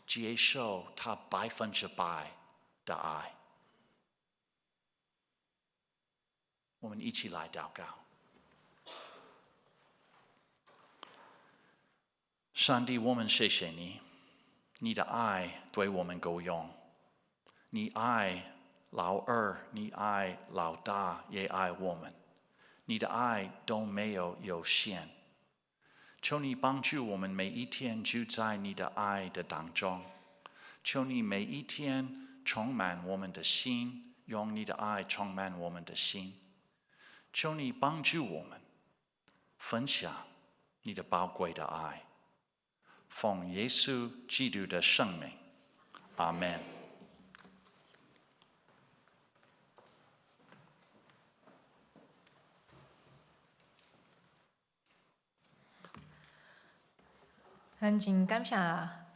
接受他100%的爱。我们一起来祷告。上帝，我们谢谢你，你的爱对我们够用。你爱老二，你爱老大，也爱我们。你的爱都没有有限。求你帮助我们每一天住在你的爱的当中。求你每一天充满我们的心，用你的爱充满我们的心。求你帮助我们分享你的宝贵的爱，奉耶稣基督的圣名，阿门。咱真感谢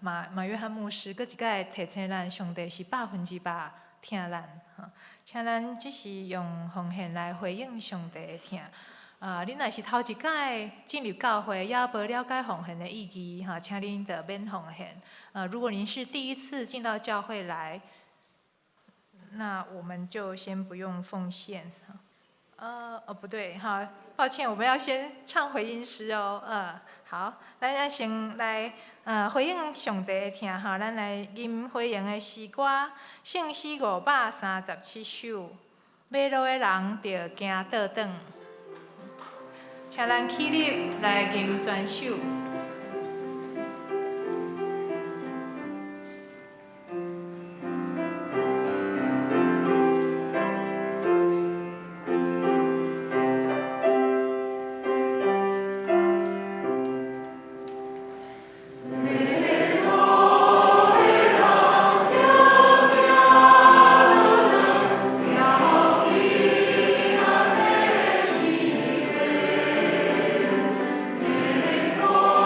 马约翰牧师，搁一摆提醒咱，上帝是100%听咱，请咱只是用奉献来回应上帝的听。恁若是头一摆进入教会，也无了解奉献的意义，请恁得免奉献。如果您是第一次进到教会来，那我们就先不用奉献。不对哈，抱歉，我们要先唱回应诗哦。好，咱先来回应上帝的听哈，咱来吟回应的诗歌，圣诗537首，马路的人着行倒转，请咱起立来吟全首。Oh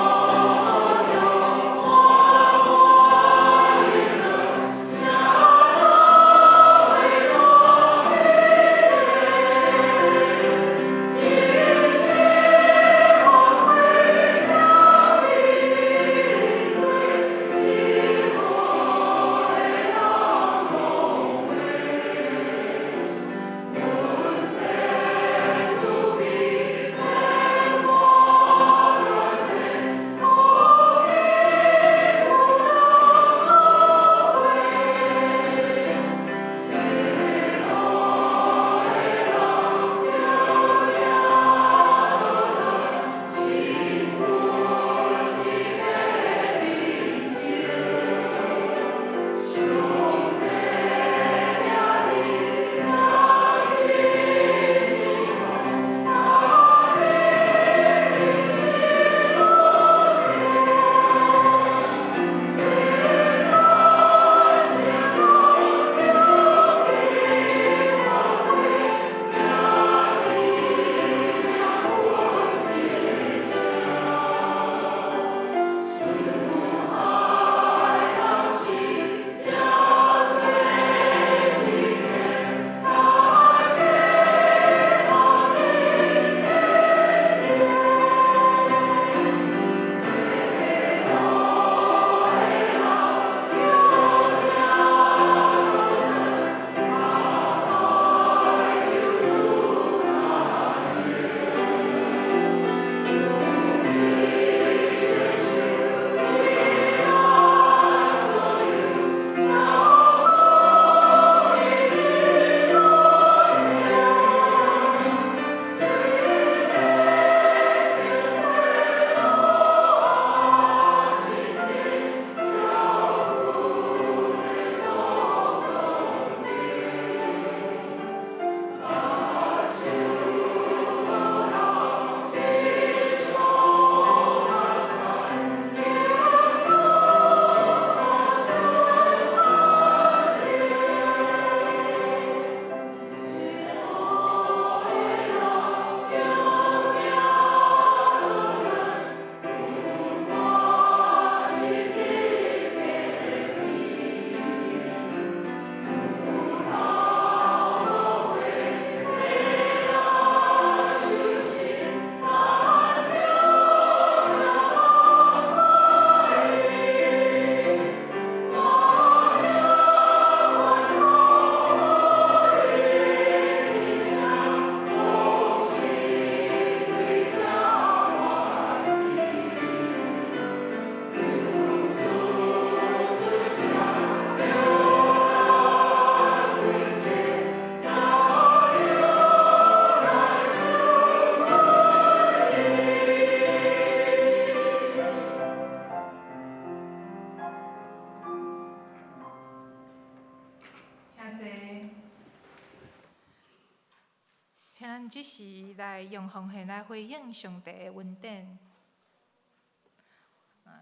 咱即时来用奉献来回应上帝的恩典。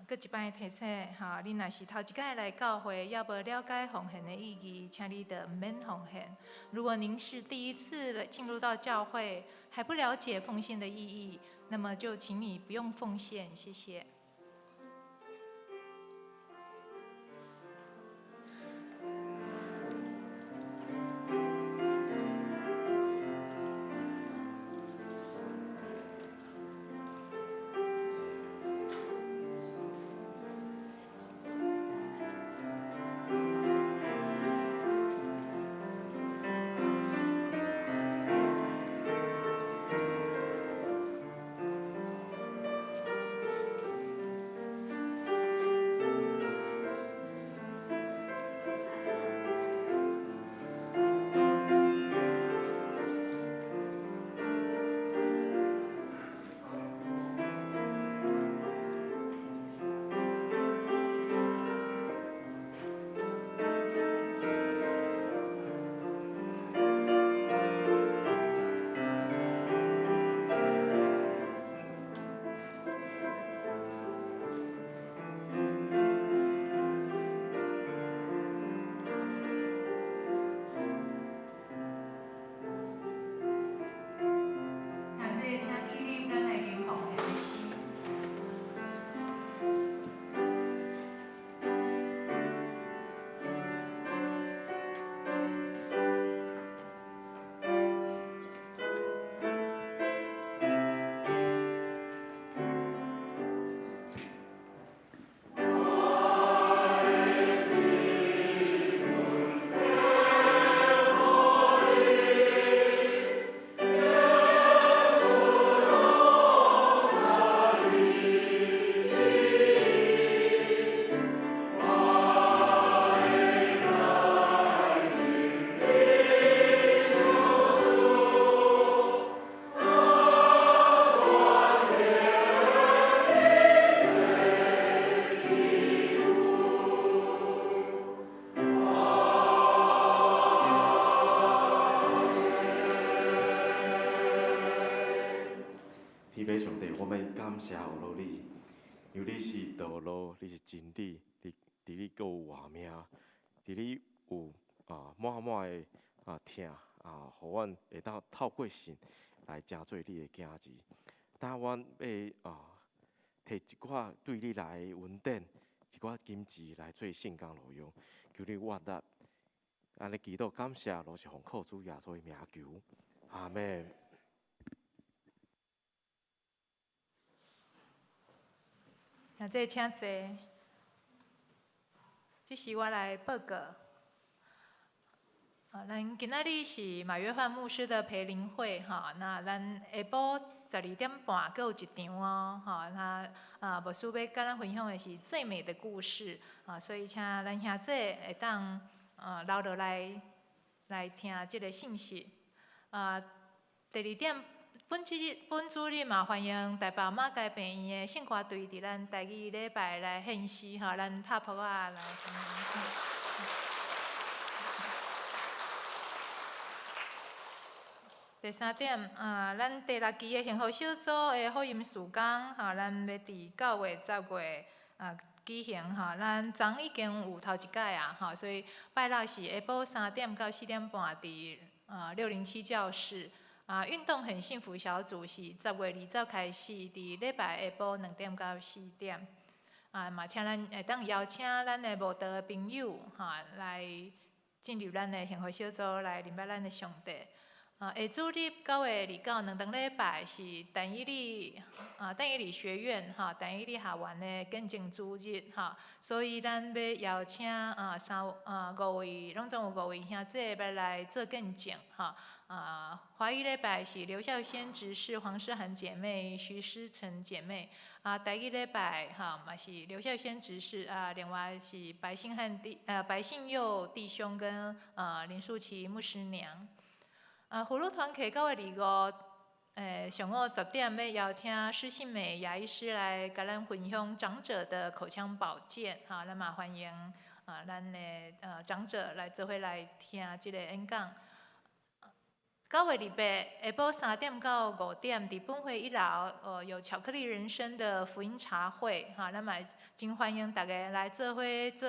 搁一摆提醒，你若是头一摆来教会，要无了解奉献的意义，请你的唔免奉献。如果您是第一次进入到教会，还不了解奉献的意义，那么就请你不用奉献，谢谢。感谢有罗你，因为你是道路，你是真理，伫你阁有活命，伫你有满满的疼互阮会当透过信来成做你的囝儿。当阮要摕一寡对你来的恩典，一寡金子来做圣工路用，求你活力。安尼祈祷感谢，都是奉靠主耶稣的名求，阿门。现在请坐。这是我来报告。咱今仔日是马约翰牧师的培灵会，那咱下晡12点半阁有一场哦，那牧师要甲咱分享的是最美的故事，所以请咱兄弟会当留落来听这个信息。第2点。本主日嘛，欢迎台北马街病院的圣歌队伫咱第2礼拜来献诗，咱塔普啊来。第3点，咱第6期的幸福小组的福音事工，咱要伫9月、10月举行，咱昨已经有头一届啊，所以拜六是下晡3点到4点半伫607教室。运动很幸福小组是10月20开始，伫礼拜下晡2点到4点。嘛请咱会当邀请咱的慕道的朋友，来进入咱的幸福小组来认识咱的上帝。下主日9月29两堂礼拜是但以理学院但以理学院的见证主日所以咱要邀请5位，拢总有5位兄弟要来做见证华语礼拜是刘孝先执事、黄诗涵姐妹、徐诗成姐妹第一礼拜嘛是刘孝先执事另外是白信佑弟兄跟林素琪牧师娘。葫芦团契9月25，上午10点要邀请施信美牙医师来甲咱分享长者的口腔保健，咱嘛欢迎咱的长者来做伙来听这个演讲。9月28下晡3点到5点，伫本会1楼，有巧克力人生的福音茶会，哈，咱嘛真欢迎大家来做伙做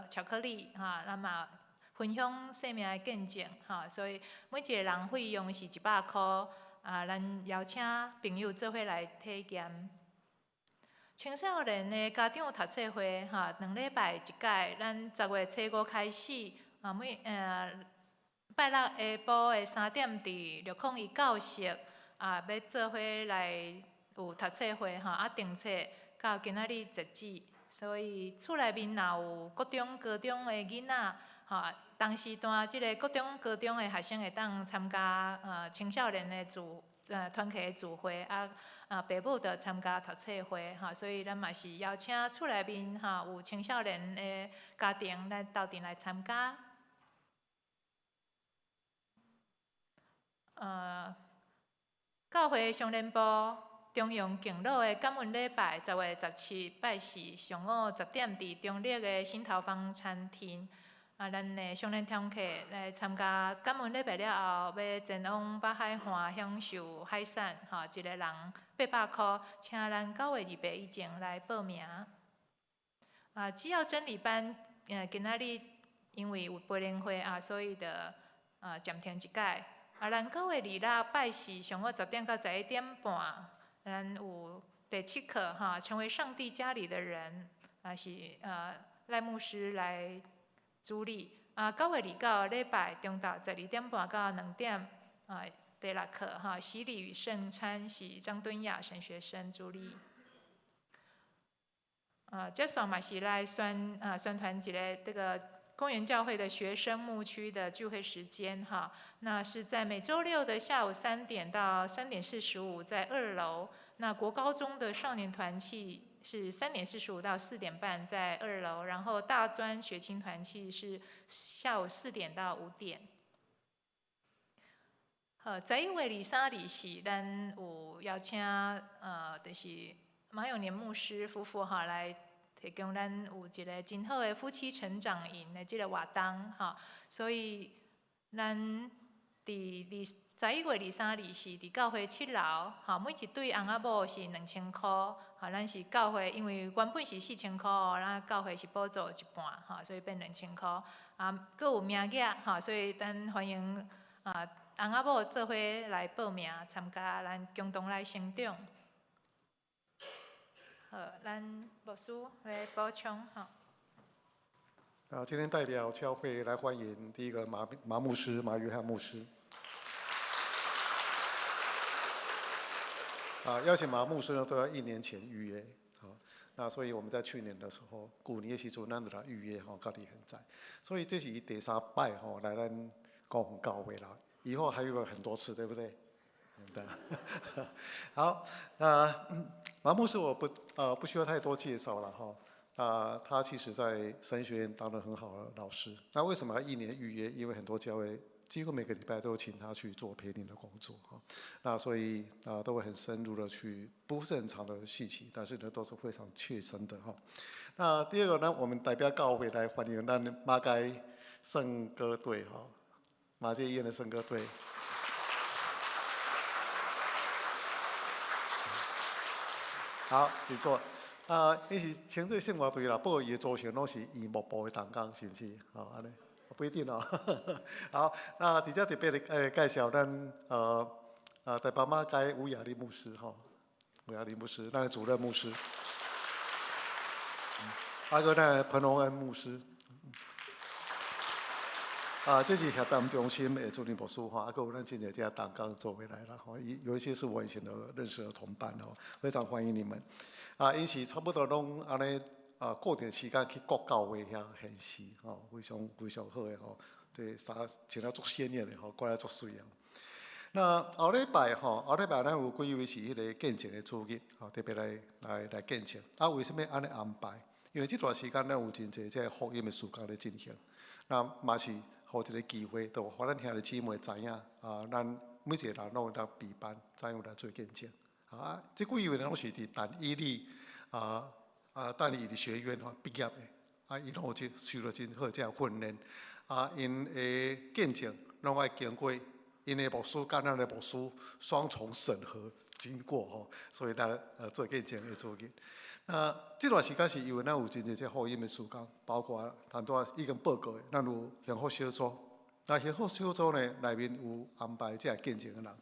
巧克力，哈，咱嘛分享生命的见证，哈，所以每一个人费用是100块，咱邀请朋友做伙来体验。青少年的家长读册会，哈，2礼拜一届，咱10月初5开始，拜六下晡的3点伫601教室，要做伙来有读册会哈，订册到今仔日截止。所以厝内面若有国中、高中的囡仔，哈，同时段即个国中、高中的学生会当参加青少年的团体的聚会，爸母着参加读册会哈，所以咱嘛是邀请厝内面哈有青少年的家庭来斗阵来参加。教会相联部中央敬老的感恩礼拜，10月17拜四上午10点伫中立的新头坊餐厅，咱的相联团客来参加感恩礼拜了后，要前往北海岸享受海产，哈，一个人800块，请咱9月28以前来报名。只要真理班，今仔日因为有培灵会所以着暂停一届。咱9月26拜四上午10点到11点半，咱有第7课哈，成为上帝家里的人，是赖牧师来主理。9月29礼拜中昼12点半到2点，第6课哈，洗礼与圣餐是张敦雅神学生主理。接下嘛是来宣传一个这个公园教会的学生牧区的聚会时间哈，那是在每周六的下午3点到3点45，在2楼。那国高中的少年团契是3点45到4点半在2楼，然后大专学青团契是下午4点到5点。11月23、24，咱有邀请就是马永年牧师夫妇哈来。提供咱有一个真好的夫妻成长营的这个活动哈，所以咱伫11月23、24伫教会7楼哈，每一对翁仔某是2000块，哈，咱是教会因为原本是4000块，咱教会是补助一半哈，所以变2000块。佫有名额哈，所以咱欢迎翁仔某做伙来报名参加，咱共同来成长。咱牧师来补充哈。今天代表教会来欢迎第一个马牧师马约翰牧师。邀请马牧师呢都要1年前预约，那所以我们在去年的时候，旧年的时阵咱就来预约家己现在，所以这是第3摆来咱高雄教会啦，以后还有很多次，对不对？好，马牧师我不需要太多介绍了哈。他其实在神学院当了很好的老师。那为什么他1年预约？因为很多教会几乎每个礼拜都请他去做陪灵的工作哈。那所以都会很深入的去，不是很长的信息，但是呢都是非常切身的哈。那第二个呢，我们代表教会来欢迎咱马街圣歌队哈，马街医院的圣歌队。好，请坐。伊是清水圣乐队啦，不过伊的组成拢是义牧部的同工，是不是？安尼不一定哦。好，那伫遮特别的介绍咱台北马街吴雅丽牧师吴雅丽牧师，咱的主任牧师。还有咱彭荣恩牧师。这是协谈中心的助理牧师还有咱今日这同工做回来了有一些是我以前的认识的同伴非常欢迎你们。因是差不多拢安尼固定时间去各教会遐献诗非常好的对，穿了足鲜艳的过来足水啊。那后礼拜咱有几位是迄个见证的主日特别来见证。为什么安尼安排？因为这段时间咱有真侪这福音的事工咧进行，那嘛是。好一个机会，就互咱兄弟姊妹知影咱每一个人拢有当备班，怎样来做见证这几位拢是伫但以理但以理学院毕业的伊拢有受到真好这样训练因的见证拢爱经过因的牧师跟咱的牧师双重审核经过吼，所以咱做见证会做紧。那这段时间是因为咱有真侪这福音的事工，包括很多已经报告的，咱有幸福小组。那幸福小组呢，内面有安排这见证的人。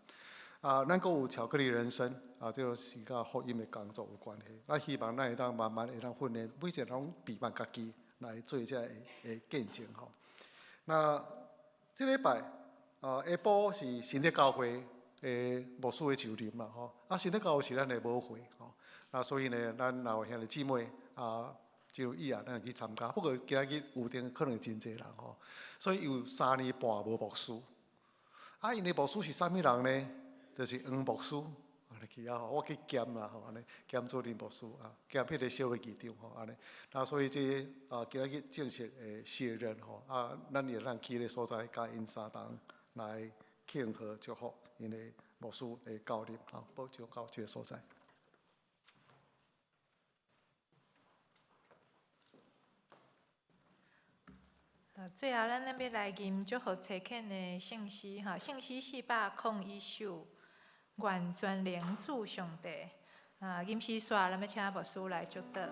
咱阁有巧克力人生这个是甲福音的工作有关系。咱希望咱会当慢慢会当训练，每一个人比办家己来做这个见证吼。那这礼拜下晡是新的教会牧师的就任嘛吼。新的教会是咱的母会吼。所以呢，咱若有兄弟姊妹进入以后，咱会去参加。不过今日有定可能真侪人吼，所以有3年半无牧师。因为牧师是啥物人呢？就是黄牧师，你去我去兼啦安尼兼做林牧师兼迄个小会议长安尼。所以这今日正式卸任咱也让去个所在甲因3人来庆贺祝福因的牧师的教任保障到这个所在。最后，咱要来吟祝福册恳的圣诗圣诗401首，愿全能主上帝。吟诗煞，咱要请牧师来祝祷。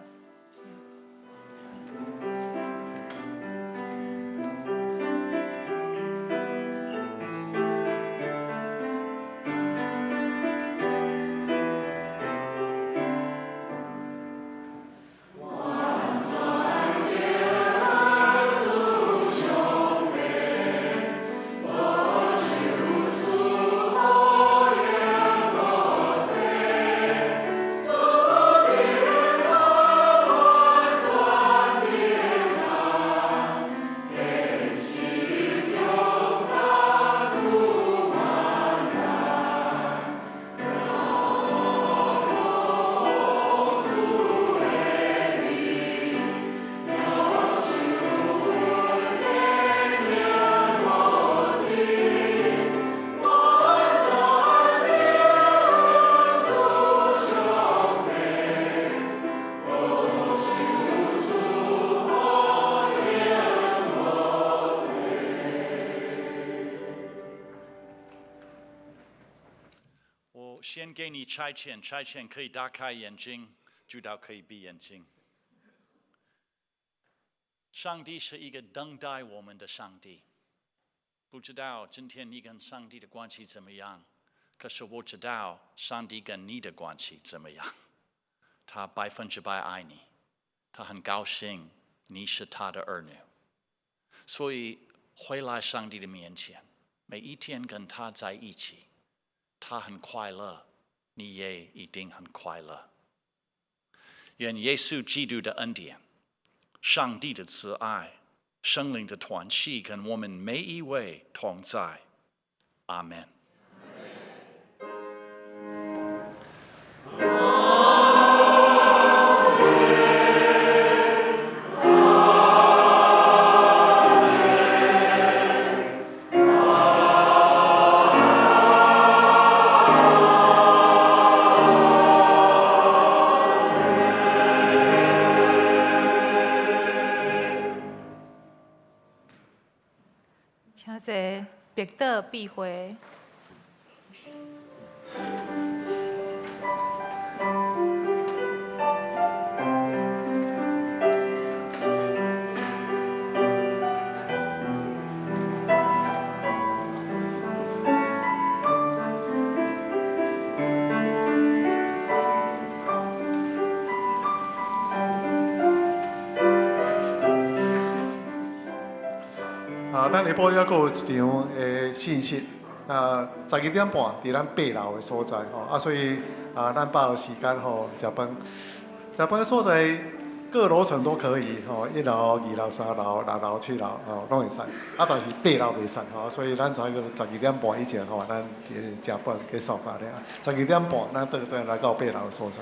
先给你差遣，差遣可以打开眼睛，知道可以闭眼睛。上帝是一个等待我们的上帝，不知道今天你跟上帝的关系怎么样，可是我知道上帝跟你的关系怎么样。他100%爱你，他很高兴你是他的儿女，所以回来上帝的面前，每一天跟他在一起。他很快乐，你也一定很快乐。愿耶稣基督的恩典、上帝的慈爱、圣灵的团契跟我们每一位同在。阿们。请坐，别倒闭会。咱下晡还阁有一场信息，12点半伫咱8楼的所在所以咱把握时间食饭，食饭的所在各楼层都可以1楼、2楼、3楼、6楼、7楼拢会使，但是8楼袂使所以咱才个12点半以前咱食饭结束了，12点半咱倒来到8楼的所在。